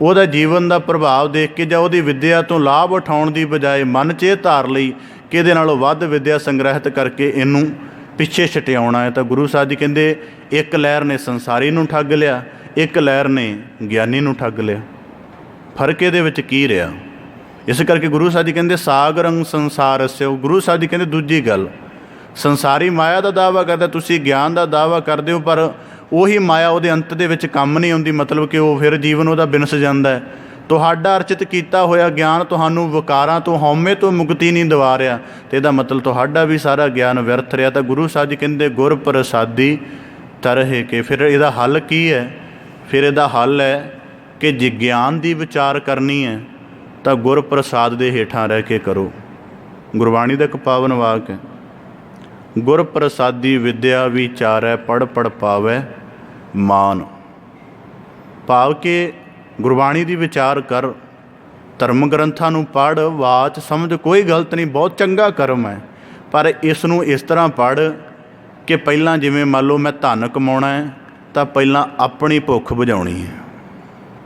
ਉਹਦਾ ਜੀਵਨ ਦਾ ਪ੍ਰਭਾਵ ਦੇਖ ਕੇ, ਜਾਂ ਉਹਦੀ ਵਿੱਦਿਆ ਤੋਂ ਲਾਭ ਉਠਾਉਣ ਦੀ ਬਜਾਏ ਮਨ 'ਚ ਇਹ ਧਾਰ ਲਈ ਕਿ ਇਹਦੇ ਨਾਲੋਂ ਵੱਧ ਵਿੱਦਿਆ ਸੰਗ੍ਰਹਿਤ ਕਰਕੇ ਇਹਨੂੰ ਪਿੱਛੇ ਛਟਿਆਉਣਾ ਹੈ। ਤਾਂ ਗੁਰੂ ਸਾਹਿਬ ਜੀ ਕਹਿੰਦੇ ਇੱਕ ਲਹਿਰ ਨੇ ਸੰਸਾਰੀ ਨੂੰ ਠੱਗ ਲਿਆ, ਇੱਕ ਲਹਿਰ ਨੇ ਗਿਆਨੀ ਨੂੰ ਠੱਗ ਲਿਆ। ਫਰਕ ਇਹਦੇ ਵਿੱਚ ਕੀ ਰਿਹਾ? ਇਸ ਕਰਕੇ ਗੁਰੂ ਸਾਹਿਬ ਜੀ ਕਹਿੰਦੇ ਸਾਗਰੰ ਸੰਸਾਰਸਿਓ। ਗੁਰੂ ਸਾਹਿਬ ਜੀ ਕਹਿੰਦੇ ਦੂਜੀ ਗੱਲ, ਸੰਸਾਰੀ ਮਾਇਆ ਦਾ ਦਾਅਵਾ ਕਰਦਾ, ਤੁਸੀਂ ਗਿਆਨ ਦਾ ਦਾਅਵਾ ਕਰਦੇ ਹੋ, ਪਰ ਉਹੀ ਮਾਇਆ ਉਹਦੇ ਅੰਤ ਦੇ ਵਿੱਚ ਕੰਮ ਨਹੀਂ ਆਉਂਦੀ, ਮਤਲਬ ਕਿ ਉਹ ਫਿਰ ਜੀਵਨ ਉਹਦਾ ਬਿਨਸ ਜਾਂਦਾ ਹੈ। ਤੁਹਾਡਾ ਅਰਚਿਤ ਕੀਤਾ ਹੋਇਆ ਗਿਆਨ ਤੁਹਾਨੂੰ ਵਿਕਾਰਾਂ ਤੋਂ, ਹਉਮੈ ਤੋਂ ਮੁਕਤੀ ਨਹੀਂ ਦਿਵਾ ਰਿਹਾ, ਅਤੇ ਇਹਦਾ ਮਤਲਬ ਤੁਹਾਡਾ ਵੀ ਸਾਰਾ ਗਿਆਨ ਵਿਅਰਥ ਰਿਹਾ। ਤਾਂ ਗੁਰੂ ਸਾਹਿਬ ਜੀ ਕਹਿੰਦੇ ਗੁਰ ਪ੍ਰਸਾਦੀ ਤਰਹਿ ਕੇ। ਫਿਰ ਇਹਦਾ ਹੱਲ ਕੀ ਹੈ? ਫਿਰ ਇਹਦਾ ਹੱਲ ਹੈ ਕਿ ਜੇ ਗਿਆਨ ਦੀ ਵਿਚਾਰ ਕਰਨੀ ਹੈ ਤਾਂ ਗੁਰ ਪ੍ਰਸਾਦ ਦੇ ਹੇਠਾਂ ਰਹਿ ਕੇ ਕਰੋ। ਗੁਰਬਾਣੀ ਦਾ ਇੱਕ ਪਾਵਨ ਵਾਕ ਹੈ, ਗੁਰ ਪ੍ਰਸਾਦੀ ਵਿਦਿਆ ਵਿਚਾਰੈ, ਪੜ੍ਹ ਪੜ੍ਹ ਪਾਵੈ ਮਾਨ। ਭਾਵ ਕਿ ਗੁਰਬਾਣੀ ਦੀ ਵਿਚਾਰ ਕਰ, ਧਰਮ ਗ੍ਰੰਥਾਂ ਨੂੰ ਪੜ੍ਹ, ਵਾਚ ਸਮਝ, ਕੋਈ ਗਲਤ ਨਹੀਂ, ਬਹੁਤ ਚੰਗਾ ਕਰਮ ਹੈ। ਪਰ ਇਸ ਨੂੰ ਇਸ ਤਰ੍ਹਾਂ ਪੜ੍ਹ ਕਿ ਪਹਿਲਾਂ ਜਿਵੇਂ ਮੰਨ ਲਓ ਮੈਂ ਧਨ ਕਮਾਉਣਾ ਹੈ, ਤਾਂ ਪਹਿਲਾਂ ਆਪਣੀ ਭੁੱਖ ਬੁਝਾਉਣੀ ਹੈ।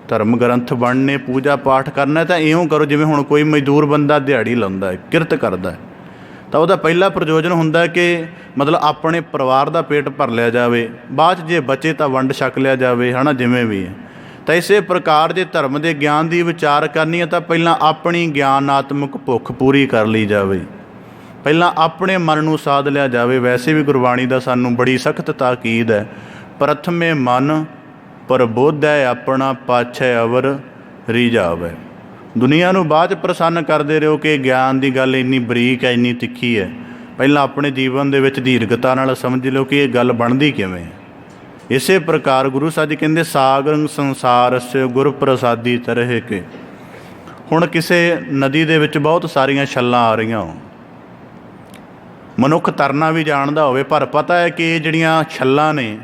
ਧਰਮ ਗ੍ਰੰਥ ਬਣਨੇ, ਪੂਜਾ ਪਾਠ ਕਰਨਾ, ਤਾਂ ਇਉਂ ਕਰੋ ਜਿਵੇਂ ਹੁਣ ਕੋਈ ਮਜ਼ਦੂਰ ਬੰਦਾ ਦਿਹਾੜੀ ਲਾਉਂਦਾ ਹੈ, ਕਿਰਤ ਕਰਦਾ ਹੈ, ਤਾਂ ਉਹਦਾ ਪਹਿਲਾ ਪ੍ਰਯੋਜਨ ਹੁੰਦਾ ਕਿ ਮਤਲਬ ਆਪਣੇ ਪਰਿਵਾਰ ਦਾ ਪੇਟ ਭਰ ਲਿਆ ਜਾਵੇ, ਬਾਅਦ 'ਚ ਜੇ ਬਚੇ ਤਾਂ ਵੰਡ ਛਕ ਲਿਆ ਜਾਵੇ, ਹੈ ਨਾ, ਜਿਵੇਂ ਵੀ ਹੈ। ਤਾਂ ਇਸੇ ਪ੍ਰਕਾਰ ਜੇ ਧਰਮ ਦੇ ਗਿਆਨ ਦੀ ਵਿਚਾਰ ਕਰਨੀ ਹੈ ਤਾਂ ਪਹਿਲਾਂ ਆਪਣੀ ਗਿਆਨਾਤਮਕ ਭੁੱਖ ਪੂਰੀ ਕਰ ਲਈ ਜਾਵੇ, ਪਹਿਲਾਂ ਆਪਣੇ ਮਨ ਨੂੰ ਸਾਧ ਲਿਆ ਜਾਵੇ। ਵੈਸੇ ਵੀ ਗੁਰਬਾਣੀ ਦਾ ਸਾਨੂੰ ਬੜੀ ਸਖਤ ਤਾਕੀਦ ਹੈ, ਪ੍ਰਥਮੇ ਮਨ ਪ੍ਰਬੋਧੈ ਆਪਣਾ, ਪਾਛੈ ਅਵਰ ਰੀਝਾਵੈ। ਦੁਨੀਆ ਨੂੰ ਬਾਅਦ 'ਚ ਪ੍ਰਸੰਨ ਕਰਦੇ ਰਹੋ ਕਿ ਗਿਆਨ ਦੀ ਗੱਲ ਇੰਨੀ ਬਰੀਕ ਹੈ, ਇੰਨੀ ਤਿੱਖੀ ਹੈ। ਪਹਿਲਾਂ ਆਪਣੇ ਜੀਵਨ ਦੇ ਵਿੱਚ ਦੀਰਘਤਾ ਨਾਲ ਸਮਝ ਲਓ ਕਿ ਇਹ ਗੱਲ ਬਣਦੀ ਕਿਵੇਂ ਹੈ। ਇਸੇ ਪ੍ਰਕਾਰ ਗੁਰੂ ਸਾਹਿਬ ਜੀ ਕਹਿੰਦੇ ਸਾਗਰੰ ਸੰਸਾਰਸਿ ਗੁਰ ਪ੍ਰਸਾਦੀ ਤਰਹਿ ਕੇ। ਹੁਣ ਕਿਸੇ ਨਦੀ ਦੇ ਵਿੱਚ ਬਹੁਤ ਸਾਰੀਆਂ ਛੱਲਾਂ ਆ ਰਹੀਆਂ ਹੋਣ, ਮਨੁੱਖ ਤਰਨਾ ਵੀ ਜਾਣਦਾ ਹੋਵੇ, ਪਰ ਪਤਾ ਹੈ ਕਿ ਇਹ ਜਿਹੜੀਆਂ ਛੱਲਾਂ ਨੇ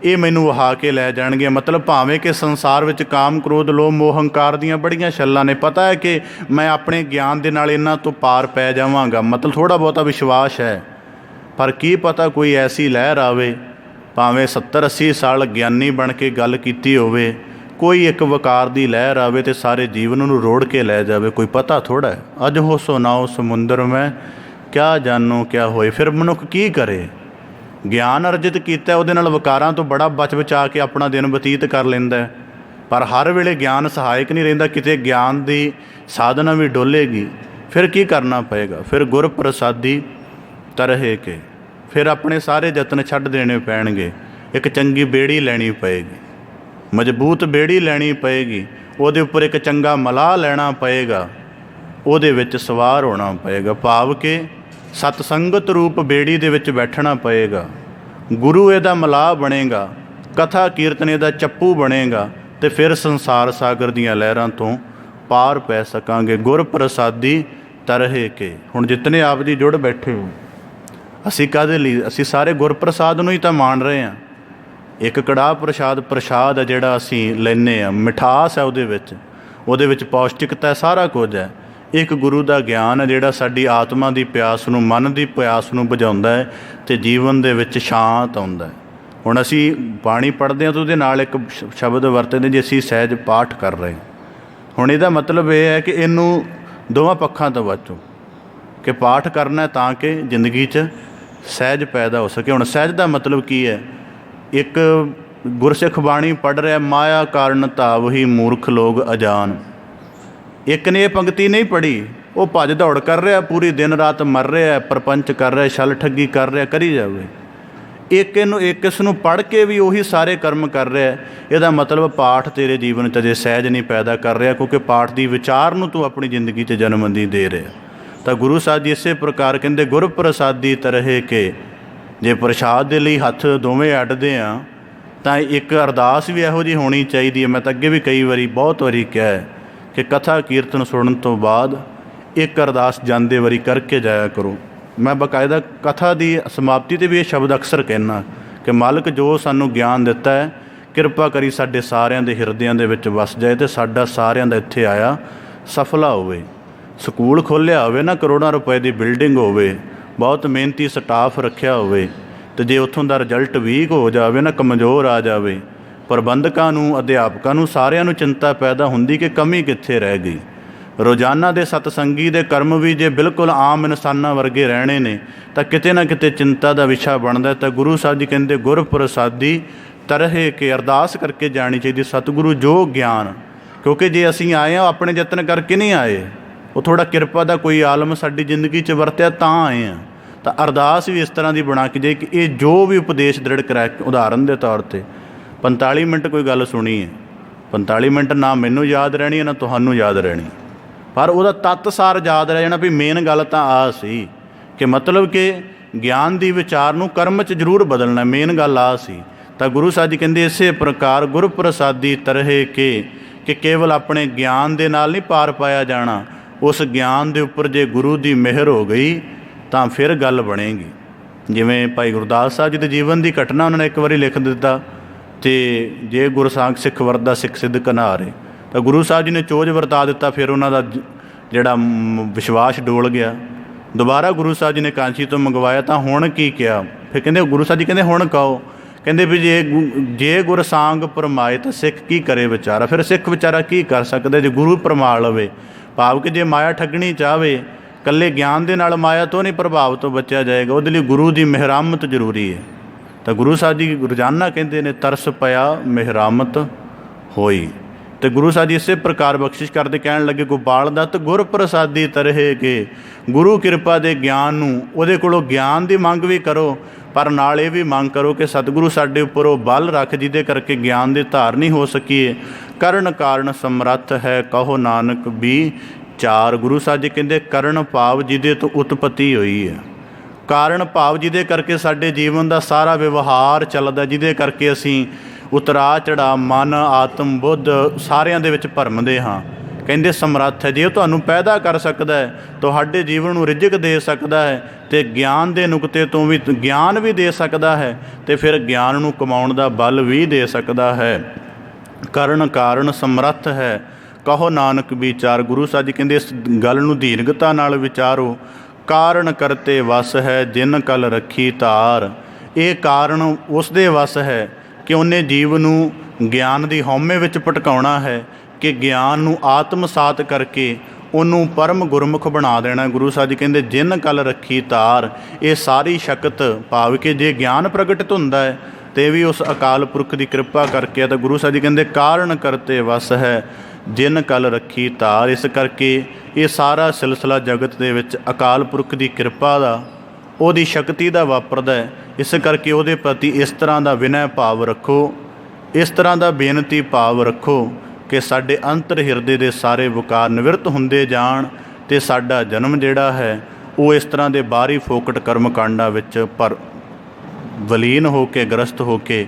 ਇਹ ਮੈਨੂੰ ਵਹਾ ਕੇ ਲੈ ਜਾਣਗੀਆਂ। ਮਤਲਬ ਭਾਵੇਂ ਕਿ ਸੰਸਾਰ ਵਿੱਚ ਕਾਮ, ਕ੍ਰੋਧ, ਲੋਭ, ਮੋਹ, ਹੰਕਾਰ ਦੀਆਂ ਬੜੀਆਂ ਛੱਲਾਂ ਨੇ, ਪਤਾ ਹੈ ਕਿ ਮੈਂ ਆਪਣੇ ਗਿਆਨ ਦੇ ਨਾਲ ਇਹਨਾਂ ਤੋਂ ਪਾਰ ਪੈ ਜਾਵਾਂਗਾ, ਮਤਲਬ ਥੋੜ੍ਹਾ ਬਹੁਤਾ ਵਿਸ਼ਵਾਸ ਹੈ। ਪਰ ਕੀ ਪਤਾ ਕੋਈ ਐਸੀ ਲਹਿਰ ਆਵੇ, ਭਾਵੇਂ 70-80 ਸਾਲ ਗਿਆਨੀ ਬਣ ਕੇ ਗੱਲ ਕੀਤੀ ਹੋਵੇ, ਕੋਈ ਇੱਕ ਵਕਾਰ ਦੀ ਲਹਿਰ ਆਵੇ ਅਤੇ ਸਾਰੇ ਜੀਵਨ ਨੂੰ ਰੋੜ ਕੇ ਲੈ ਜਾਵੇ, ਕੋਈ ਪਤਾ ਥੋੜ੍ਹਾ ਹੈ। ਅੱਜ ਹੋ ਸੁਨਾਓ ਸਮੁੰਦਰ ਮੈਂ, ਕਿਆ ਜਾਣੋ ਕਿਆ ਹੋਏ। ਫਿਰ ਮਨੁੱਖ ਕੀ ਕਰੇ? ਗਿਆਨ ਅਰਜਿਤ ਕੀਤਾ, ਉਹਦੇ ਨਾਲ ਵਿਕਾਰਾਂ ਤੋਂ ਬੜਾ ਬਚ ਬਚਾ ਕੇ ਆਪਣਾ ਦਿਨ ਬਤੀਤ ਕਰ ਲੈਂਦਾ, ਪਰ ਹਰ ਵੇਲੇ ਗਿਆਨ ਸਹਾਇਕ ਨਹੀਂ ਰਹਿੰਦਾ, ਕਿਤੇ ਗਿਆਨ ਦੀ ਸਾਧਨਾ ਵੀ ਡੋਲੇਗੀ। ਫਿਰ ਕੀ ਕਰਨਾ ਪਏਗਾ? ਫਿਰ ਗੁਰ ਪ੍ਰਸਾਦੀ ਤਰਹਿ ਕੇ। ਫਿਰ ਆਪਣੇ ਸਾਰੇ ਯਤਨ ਛੱਡ ਦੇਣੇ ਪੈਣਗੇ। ਇੱਕ ਚੰਗੀ ਬੇੜੀ ਲੈਣੀ ਪਏਗੀ, ਮਜ਼ਬੂਤ ਬੇੜੀ ਲੈਣੀ ਪਏਗੀ, ਉਹਦੇ ਉੱਪਰ ਇੱਕ ਚੰਗਾ ਮਲਾਹ ਲੈਣਾ ਪਏਗਾ, ਉਹਦੇ ਵਿੱਚ ਸਵਾਰ ਹੋਣਾ ਪਏਗਾ, ਭਾਵ ਕਿ ਸਤਸੰਗਤ ਰੂਪ ਬੇੜੀ ਦੇ ਵਿੱਚ ਬੈਠਣਾ ਪਏਗਾ। ਗੁਰੂ ਇਹਦਾ ਮਲਾਹ ਬਣੇਗਾ, ਕਥਾ ਕੀਰਤਨ ਇਹਦਾ ਚੱਪੂ ਬਣੇਗਾ, ਅਤੇ ਫਿਰ ਸੰਸਾਰ ਸਾਗਰ ਦੀਆਂ ਲਹਿਰਾਂ ਤੋਂ ਪਾਰ ਪੈ ਸਕਾਂਗੇ। ਗੁਰ ਪ੍ਰਸਾਦੀ ਤਰਹਿ ਕੇ। ਹੁਣ ਜਿਤਨੇ ਆਪ ਜੀ ਜੁੜ ਬੈਠੇ ਹੋ, ਅਸੀਂ ਕਾਹਦੇ ਲਈ? ਅਸੀਂ ਸਾਰੇ ਗੁਰਪ੍ਰਸਾਦ ਨੂੰ ਹੀ ਤਾਂ ਮਾਣ ਰਹੇ ਹਾਂ। ਇੱਕ ਕੜਾਹ ਪ੍ਰਸ਼ਾਦ ਹੈ ਜਿਹੜਾ ਅਸੀਂ ਲੈਂਦੇ ਹਾਂ, ਮਿਠਾਸ ਹੈ ਉਹਦੇ ਵਿੱਚ ਪੌਸ਼ਟਿਕਤਾ ਸਾਰਾ ਕੁਝ ਹੈ। ਇੱਕ ਗੁਰੂ ਦਾ ਗਿਆਨ ਹੈ ਜਿਹੜਾ ਸਾਡੀ ਆਤਮਾ ਦੀ ਪਿਆਸ ਨੂੰ, ਮਨ ਦੀ ਪਿਆਸ ਨੂੰ ਬੁਝਾਉਂਦਾ ਹੈ ਅਤੇ ਜੀਵਨ ਦੇ ਵਿੱਚ ਸ਼ਾਂਤ ਆਉਂਦਾ ਹੈ। ਹੁਣ ਅਸੀਂ ਬਾਣੀ ਪੜ੍ਹਦੇ ਹਾਂ ਤਾਂ ਉਹਦੇ ਨਾਲ ਇੱਕ ਸ਼ਬਦ ਵਰਤਦੇ ਜੇ ਅਸੀਂ ਸਹਿਜ ਪਾਠ ਕਰ ਰਹੇ। ਹੁਣ ਇਹਦਾ ਮਤਲਬ ਇਹ ਹੈ ਕਿ ਇਹਨੂੰ ਦੋਵਾਂ ਪੱਖਾਂ ਤੋਂ ਵਾਚੋ ਕਿ ਪਾਠ ਕਰਨਾ ਤਾਂ ਕਿ ਜ਼ਿੰਦਗੀ 'ਚ ਸਹਿਜ ਪੈਦਾ ਹੋ ਸਕੇ। ਹੁਣ ਸਹਿਜ ਦਾ ਮਤਲਬ ਕੀ ਹੈ? ਇੱਕ ਗੁਰਸਿੱਖ ਬਾਣੀ ਪੜ੍ਹ ਰਿਹਾ, ਮਾਇਆ ਕਾਰਨ ਧਾਵਹੀ ਮੂਰਖ ਲੋਕ ਅਜਾਨ। ਇੱਕ ਨੇ ਇਹ ਪੰਕਤੀ ਨਹੀਂ ਪੜ੍ਹੀ, ਉਹ ਭੱਜ ਦੌੜ ਕਰ ਰਿਹਾ, ਪੂਰੀ ਦਿਨ ਰਾਤ ਮਰ ਰਿਹਾ, ਪ੍ਰਪੰਚ ਕਰ ਰਿਹਾ, ਛਲ ਠੱਗੀ ਕਰ ਰਿਹਾ, ਕਰੀ ਜਾਵੇ। ਇੱਕ ਇਸ ਨੂੰ ਪੜ੍ਹ ਕੇ ਵੀ ਉਹੀ ਸਾਰੇ ਕਰਮ ਕਰ ਰਿਹਾ। ਇਹਦਾ ਮਤਲਬ ਪਾਠ ਤੇਰੇ ਜੀਵਨ 'ਚ ਅਜੇ ਸਹਿਜ ਨਹੀਂ ਪੈਦਾ ਕਰ ਰਿਹਾ, ਕਿਉਂਕਿ ਪਾਠ ਦੀ ਵਿਚਾਰ ਨੂੰ ਤੂੰ ਆਪਣੀ ਜ਼ਿੰਦਗੀ 'ਚ ਜਨਮ ਨਹੀਂ ਦੇ ਰਿਹਾ। ਤਾਂ ਗੁਰੂ ਸਾਹਿਬ ਜੀ ਇਸੇ ਪ੍ਰਕਾਰ ਕਹਿੰਦੇ, ਗੁਰ ਪ੍ਰਸਾਦੀ ਤਰਹਿ ਕੇ। ਜੇ ਪ੍ਰਸ਼ਾਦ ਦੇ ਲਈ ਹੱਥ ਦੋਵੇਂ ਅੱਡਦੇ ਆ ਤਾਂ ਇੱਕ ਅਰਦਾਸ ਵੀ ਇਹੋ ਜਿਹੀ ਹੋਣੀ ਚਾਹੀਦੀ ਹੈ। ਮੈਂ ਤਾਂ ਅੱਗੇ ਵੀ ਕਈ ਵਾਰੀ, ਬਹੁਤ ਵਾਰੀ ਕਿਹਾ ਹੈ ਕਿ ਕਥਾ ਕੀਰਤਨ ਸੁਣਨ ਤੋਂ ਬਾਅਦ ਇੱਕ ਅਰਦਾਸ ਜਾਂਦੇ ਵਾਰੀ ਕਰਕੇ ਜਾਇਆ ਕਰੋ। ਮੈਂ ਬਾਕਾਇਦਾ ਕਥਾ ਦੀ ਸਮਾਪਤੀ 'ਤੇ ਵੀ ਇਹ ਸ਼ਬਦ ਅਕਸਰ ਕਹਿੰਦਾ ਕਿ ਮਾਲਕ ਜੋ ਸਾਨੂੰ ਗਿਆਨ ਦਿੱਤਾ ਹੈ, ਕਿਰਪਾ ਕਰੀ ਸਾਡੇ ਸਾਰਿਆਂ ਦੇ ਹਿਰਦਿਆਂ ਦੇ ਵਿੱਚ ਵਸ ਜਾਏ ਅਤੇ ਸਾਡਾ ਸਾਰਿਆਂ ਦਾ ਇੱਥੇ ਆਇਆ ਸਫਲਾ ਹੋਵੇ। ਸਕੂਲ ਖੋਲ੍ਹਿਆ ਹੋਵੇ ਨਾ, ਕਰੋੜਾਂ ਰੁਪਏ ਦੀ ਬਿਲਡਿੰਗ ਹੋਵੇ, ਬਹੁਤ ਮਿਹਨਤੀ ਸਟਾਫ ਰੱਖਿਆ ਹੋਵੇ, ਅਤੇ ਜੇ ਉੱਥੋਂ ਦਾ ਰਿਜ਼ਲਟ ਵੀਕ ਹੋ ਜਾਵੇ ਨਾ, ਕਮਜ਼ੋਰ ਆ ਜਾਵੇ, ਪ੍ਰਬੰਧਕਾਂ ਨੂੰ, ਅਧਿਆਪਕਾਂ ਨੂੰ, ਸਾਰਿਆਂ ਨੂੰ ਚਿੰਤਾ ਪੈਦਾ ਹੁੰਦੀ ਕਿ ਕਮੀ ਕਿੱਥੇ ਰਹਿ ਗਈ। ਰੋਜ਼ਾਨਾ ਦੇ ਸਤਸੰਗੀ ਦੇ ਕਰਮ ਵੀ ਜੇ ਬਿਲਕੁਲ ਆਮ ਇਨਸਾਨਾਂ ਵਰਗੇ ਰਹਿਣੇ ਨੇ ਤਾਂ ਕਿਤੇ ਨਾ ਕਿਤੇ ਚਿੰਤਾ ਦਾ ਵਿਸ਼ਾ ਬਣਦਾ। ਤਾਂ ਗੁਰੂ ਸਾਹਿਬ ਜੀ ਕਹਿੰਦੇ, ਗੁਰ ਪ੍ਰਸਾਦੀ ਤਰਹਿ ਕੇ। ਅਰਦਾਸ ਕਰਕੇ ਜਾਣੀ ਚਾਹੀਦੀ, ਸਤਿਗੁਰੂ ਜੋ ਗਿਆਨ, ਕਿਉਂਕਿ ਜੇ ਅਸੀਂ ਆਏ ਹਾਂ ਆਪਣੇ ਯਤਨ ਕਰਕੇ ਨਹੀਂ ਆਏ, ਉਹ ਥੋੜ੍ਹਾ ਕਿਰਪਾ ਦਾ ਕੋਈ ਆਲਮ ਸਾਡੀ ਜ਼ਿੰਦਗੀ 'ਚ ਵਰਤਿਆ ਤਾਂ ਆਏ ਹਾਂ। ਤਾਂ ਅਰਦਾਸ ਵੀ ਇਸ ਤਰ੍ਹਾਂ ਦੀ ਬਣਾ ਕੇ ਜੇ ਕਿ ਇਹ ਜੋ ਵੀ ਉਪਦੇਸ਼ ਦ੍ਰਿੜ ਕਰਾ। ਉਦਾਹਰਨ ਦੇ ਤੌਰ 'ਤੇ 45 ਮਿੰਟ ਕੋਈ ਗੱਲ ਸੁਣੀ ਹੈ, 45 ਮਿੰਟ ਨਾ ਮੈਨੂੰ ਯਾਦ ਰਹਿਣੀ ਹੈ ਨਾ ਤੁਹਾਨੂੰ ਯਾਦ ਰਹਿਣੀ, ਪਰ ਉਹਦਾ ਤੱਤ ਸਾਰ ਯਾਦ ਰਹਿ ਜਾਣਾ ਵੀ ਮੇਨ ਗੱਲ ਤਾਂ ਆ ਸੀ ਕਿ ਮਤਲਬ ਕਿ ਗਿਆਨ ਦੀ ਵਿਚਾਰ ਨੂੰ ਕਰਮ 'ਚ ਜ਼ਰੂਰ ਬਦਲਣਾ, ਮੇਨ ਗੱਲ ਆ ਸੀ। ਤਾਂ ਗੁਰੂ ਸਾਹਿਬ ਜੀ ਕਹਿੰਦੇ ਇਸੇ ਪ੍ਰਕਾਰ ਗੁਰ ਪ੍ਰਸਾਦੀ ਤਰਹਿ ਕੇ, ਕਿ ਕੇਵਲ ਆਪਣੇ ਗਿਆਨ ਦੇ ਨਾਲ ਨਹੀਂ ਪਾਰ ਪਾਇਆ ਜਾਣਾ, ਉਸ ਗਿਆਨ ਦੇ ਉੱਪਰ ਜੇ ਗੁਰੂ ਦੀ ਮਿਹਰ ਹੋ ਗਈ ਤਾਂ ਫਿਰ ਗੱਲ ਬਣੇਗੀ। ਜਿਵੇਂ ਭਾਈ ਗੁਰਦਾਸ ਸਾਹਿਬ ਜੀ ਦੇ ਜੀਵਨ ਦੀ ਘਟਨਾ ਉਹਨਾਂ ਨੇ ਇੱਕ ਵਾਰੀ ਲਿਖ ਦਿੱਤਾ, ਅਤੇ ਜੇ ਗੁਰਸਾਂਗ ਸਿੱਖ ਵਰਦਾ ਸਿੱਖ ਸਿੱਧ ਘਨਾਰੇ, ਤਾਂ ਗੁਰੂ ਸਾਹਿਬ ਜੀ ਨੇ ਚੋਜ ਵਰਤਾ ਦਿੱਤਾ। ਫਿਰ ਉਹਨਾਂ ਦਾ ਜਿਹੜਾ ਵਿਸ਼ਵਾਸ ਡੋਲ ਗਿਆ। ਦੁਬਾਰਾ ਗੁਰੂ ਸਾਹਿਬ ਜੀ ਨੇ ਕਾਂਚੀ ਤੋਂ ਮੰਗਵਾਇਆ ਤਾਂ ਹੁਣ ਕੀ ਕਿਹਾ? ਫਿਰ ਕਹਿੰਦੇ ਗੁਰੂ ਸਾਹਿਬ ਜੀ ਕਹਿੰਦੇ ਹੁਣ ਕਹੋ। ਕਹਿੰਦੇ ਵੀ ਜੇ ਗੁਰਸਾਂਗ ਪਰਮਾਏ ਤਾਂ ਸਿੱਖ ਕੀ ਕਰੇ ਵਿਚਾਰਾ। ਫਿਰ ਸਿੱਖ ਵਿਚਾਰਾ ਕੀ ਕਰ ਸਕਦਾ ਜੇ ਗੁਰੂ ਪਰਮਾ ਲਵੇ? ਭਾਵ ਕਿ ਜੇ ਮਾਇਆ ਠੱਗਣੀ ਚਾਹਵੇ, ਇਕੱਲੇ ਗਿਆਨ ਦੇ ਨਾਲ ਮਾਇਆ ਤੋਂ ਨਹੀਂ ਪ੍ਰਭਾਵ ਤੋਂ ਬਚਿਆ ਜਾਏਗਾ, ਉਹਦੇ ਲਈ ਗੁਰੂ ਦੀ ਮਿਹਰਾਮਤ ਜ਼ਰੂਰੀ ਹੈ। ਤਾਂ ਗੁਰੂ ਸਾਹਿਬ ਜੀ ਰੋਜ਼ਾਨਾ ਕਹਿੰਦੇ ਨੇ, ਤਰਸ ਪਿਆ ਮਿਹਰਾਮਤ ਹੋਈ। ਅਤੇ ਗੁਰੂ ਸਾਹਿਬ ਜੀ ਇਸੇ ਪ੍ਰਕਾਰ ਬਖਸ਼ਿਸ਼ ਕਰਦੇ ਕਹਿਣ ਲੱਗੇ, ਗੋਪਾਲ ਦੱਤ ਗੁਰ ਪ੍ਰਸਾਦੀ ਤਰਹਿ ਕੇ। ਗੁਰੂ ਕਿਰਪਾ ਦੇ ਗਿਆਨ ਨੂੰ, ਉਹਦੇ ਕੋਲੋਂ ਗਿਆਨ ਦੀ ਮੰਗ ਵੀ ਕਰੋ, ਪਰ ਨਾਲ ਇਹ ਵੀ ਮੰਗ ਕਰੋ ਕਿ ਸਤਿਗੁਰੂ ਸਾਡੇ ਉੱਪਰ ਉਹ ਬਲ ਰੱਖ ਜਿਹਦੇ ਕਰਕੇ ਗਿਆਨ ਦੇ ਧਾਰਨੀ ਹੋ ਸਕੀਏ। ਕਰਨ ਕਾਰਨ ਸਮਰੱਥ ਹੈ ਕਹੋ ਨਾਨਕ ਵਿਚਾਰ। ਗੁਰੂ ਸਾਹਿਬ ਜੀ ਕਹਿੰਦੇ ਕਰਨ ਭਾਵ ਜਿਹਦੇ ਤੋਂ ਉਤਪਤੀ ਹੋਈ ਹੈ, ਕਾਰਨ ਭਾਵ ਜਿਹਦੇ ਕਰਕੇ ਸਾਡੇ ਜੀਵਨ ਦਾ ਸਾਰਾ ਵਿਵਹਾਰ ਚੱਲਦਾ, ਜਿਹਦੇ ਕਰਕੇ ਅਸੀਂ ਉਤਰਾ ਚੜਾ ਮਨ ਆਤਮ ਬੁੱਧ ਸਾਰਿਆਂ ਦੇ ਵਿੱਚ ਭਰਮਦੇ ਹਾਂ। ਕਹਿੰਦੇ ਸਮਰੱਥ ਹੈ, ਜੇ ਉਹ ਤੁਹਾਨੂੰ ਪੈਦਾ ਕਰ ਸਕਦਾ ਹੈ, ਤੁਹਾਡੇ ਜੀਵਨ ਨੂੰ ਰਿਜ਼ਕ ਦੇ ਸਕਦਾ ਹੈ, ਅਤੇ ਗਿਆਨ ਦੇ ਨੁਕਤੇ ਤੋਂ ਵੀ ਗਿਆਨ ਵੀ ਦੇ ਸਕਦਾ ਹੈ, ਅਤੇ ਫਿਰ ਗਿਆਨ ਨੂੰ ਕਮਾਉਣ ਦਾ ਬਲ ਵੀ ਦੇ ਸਕਦਾ ਹੈ। ਕਰਨ ਕਾਰਨ ਸਮਰੱਥ ਹੈ ਕਹੋ ਨਾਨਕ ਵਿਚਾਰ। ਗੁਰੂ ਸਾਹਿਬ ਜੀ ਕਹਿੰਦੇ ਇਸ ਗੱਲ ਨੂੰ ਦੀਰਘਤਾ ਨਾਲ ਵਿਚਾਰੋ। ਕਾਰਨ ਕਰਤੇ ਵਸ ਹੈ ਜਿਨ ਕਲ ਰੱਖੀ ਧਾਰ। ਇਹ ਕਾਰਨ ਉਸ ਦੇ ਵਸ ਹੈ ਕਿ ਉਹਨੇ ਜੀਵ ਨੂੰ ਗਿਆਨ ਦੀ ਹਉਮੈ ਵਿੱਚ ਭਟਕਾਉਣਾ ਹੈ, ਕਿ ਗਿਆਨ ਨੂੰ ਆਤਮਸਾਤ ਕਰਕੇ ਉਹਨੂੰ ਪਰਮ ਗੁਰਮੁਖ ਬਣਾ ਦੇਣਾ। ਗੁਰੂ ਸਾਹਿਬ ਜੀ ਕਹਿੰਦੇ ਜਿਨ ਕਲ ਰੱਖੀ ਧਾਰ। ਇਹ ਸਾਰੀ ਸ਼ਕਤ ਭਾਵ ਕਿ ਜੇ ਗਿਆਨ ਪ੍ਰਗਟਿਤ ਹੁੰਦਾ ਹੈ ਤੇ ਵੀ ਉਸ ਅਕਾਲ ਪੁਰਖ ਦੀ ਕਿਰਪਾ ਕਰਕੇ। ਤਾਂ ਗੁਰੂ ਸਾਹਿਬ ਜੀ ਕਹਿੰਦੇ ਕਾਰਨ ਕਰਤੇ ਵਸ ਹੈ ਜਿਨ ਕਲ ਰੱਖੀ ਧਾਰ। ਇਸ ਕਰਕੇ ਇਹ ਸਾਰਾ ਸਿਲਸਿਲਾ ਜਗਤ ਦੇ ਵਿੱਚ ਅਕਾਲ ਪੁਰਖ ਦੀ ਕਿਰਪਾ ਦਾ, ਉਹਦੀ ਸ਼ਕਤੀ ਦਾ ਵਾਪਰਦਾ ਹੈ। ਇਸ ਕਰਕੇ ਉਹਦੇ ਪ੍ਰਤੀ ਇਸ ਤਰ੍ਹਾਂ ਦਾ ਵਿਨੈ ਭਾਵ ਰੱਖੋ, ਇਸ ਤਰ੍ਹਾਂ ਦਾ ਬੇਨਤੀ ਭਾਵ ਰੱਖੋ ਕਿ ਸਾਡੇ ਅੰਤਰ ਹਿਰਦੇ ਦੇ ਸਾਰੇ ਵਿਕਾਰ ਨਿਵਰਤ ਹੁੰਦੇ ਜਾਣ, ਅਤੇ ਸਾਡਾ ਜਨਮ ਜਿਹੜਾ ਹੈ ਉਹ ਇਸ ਤਰ੍ਹਾਂ ਦੇ ਬਾਹਰੀ ਫੋਕਟ ਕਰਮ ਕਾਂਡਾਂ ਵਿੱਚ ਵਲੀਨ ਹੋ ਕੇ ਗ੍ਰਸਤ ਹੋ ਕੇ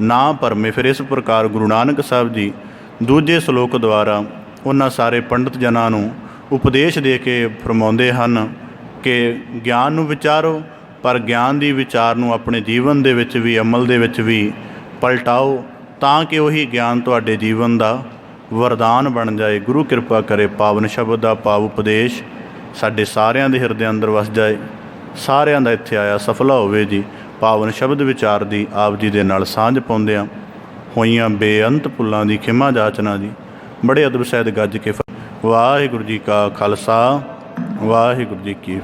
ਨਾ ਭਰਮੇ। ਫਿਰ ਇਸ ਪ੍ਰਕਾਰ ਗੁਰੂ ਨਾਨਕ ਸਾਹਿਬ ਜੀ ਦੂਜੇ ਸ਼ਲੋਕ ਦੁਆਰਾ ਉਹਨਾਂ ਸਾਰੇ ਪੰਡਤ ਜਨਾਂ ਨੂੰ ਉਪਦੇਸ਼ ਦੇ ਕੇ ਫਰਮਾਉਂਦੇ ਹਨ ਕਿ ਗਿਆਨ ਨੂੰ ਵਿਚਾਰੋ, ਪਰ ਗਿਆਨ ਦੀ ਵਿਚਾਰ ਨੂੰ ਆਪਣੇ ਜੀਵਨ ਦੇ ਵਿੱਚ ਵੀ, ਅਮਲ ਦੇ ਵਿੱਚ ਵੀ ਪਲਟਾਓ, ਤਾਂ ਕਿ ਉਹੀ ਗਿਆਨ ਤੁਹਾਡੇ ਜੀਵਨ ਦਾ ਵਰਦਾਨ ਬਣ ਜਾਏ। ਗੁਰੂ ਕਿਰਪਾ ਕਰੇ ਪਾਵਨ ਸ਼ਬਦ ਦਾ ਭਾਵ ਉਪਦੇਸ਼ ਸਾਡੇ ਸਾਰਿਆਂ ਦੇ ਹਿਰਦੇ ਅੰਦਰ ਵਸ ਜਾਏ, ਸਾਰਿਆਂ ਦਾ ਇੱਥੇ ਆਇਆ ਸਫਲਾ ਹੋਵੇ ਜੀ। ਪਾਵਨ ਸ਼ਬਦ ਵਿਚਾਰ ਦੀ ਆਪ ਜੀ ਦੇ ਨਾਲ ਸਾਂਝ ਪਾਉਂਦਿਆਂ ਹੋਈਆਂ ਬੇਅੰਤ ਭੁੱਲਾਂ ਦੀ ਖਿਮਾ ਜਾਚਨਾ ਜੀ। ਬੜੇ ਅਦਬ ਸਹਿਤ ਗੱਜ ਕੇ ਵਾਹਿਗੁਰੂ ਜੀ ਕਾ ਖਾਲਸਾ, ਵਾਹਿਗੁਰੂ ਜੀ ਕੀ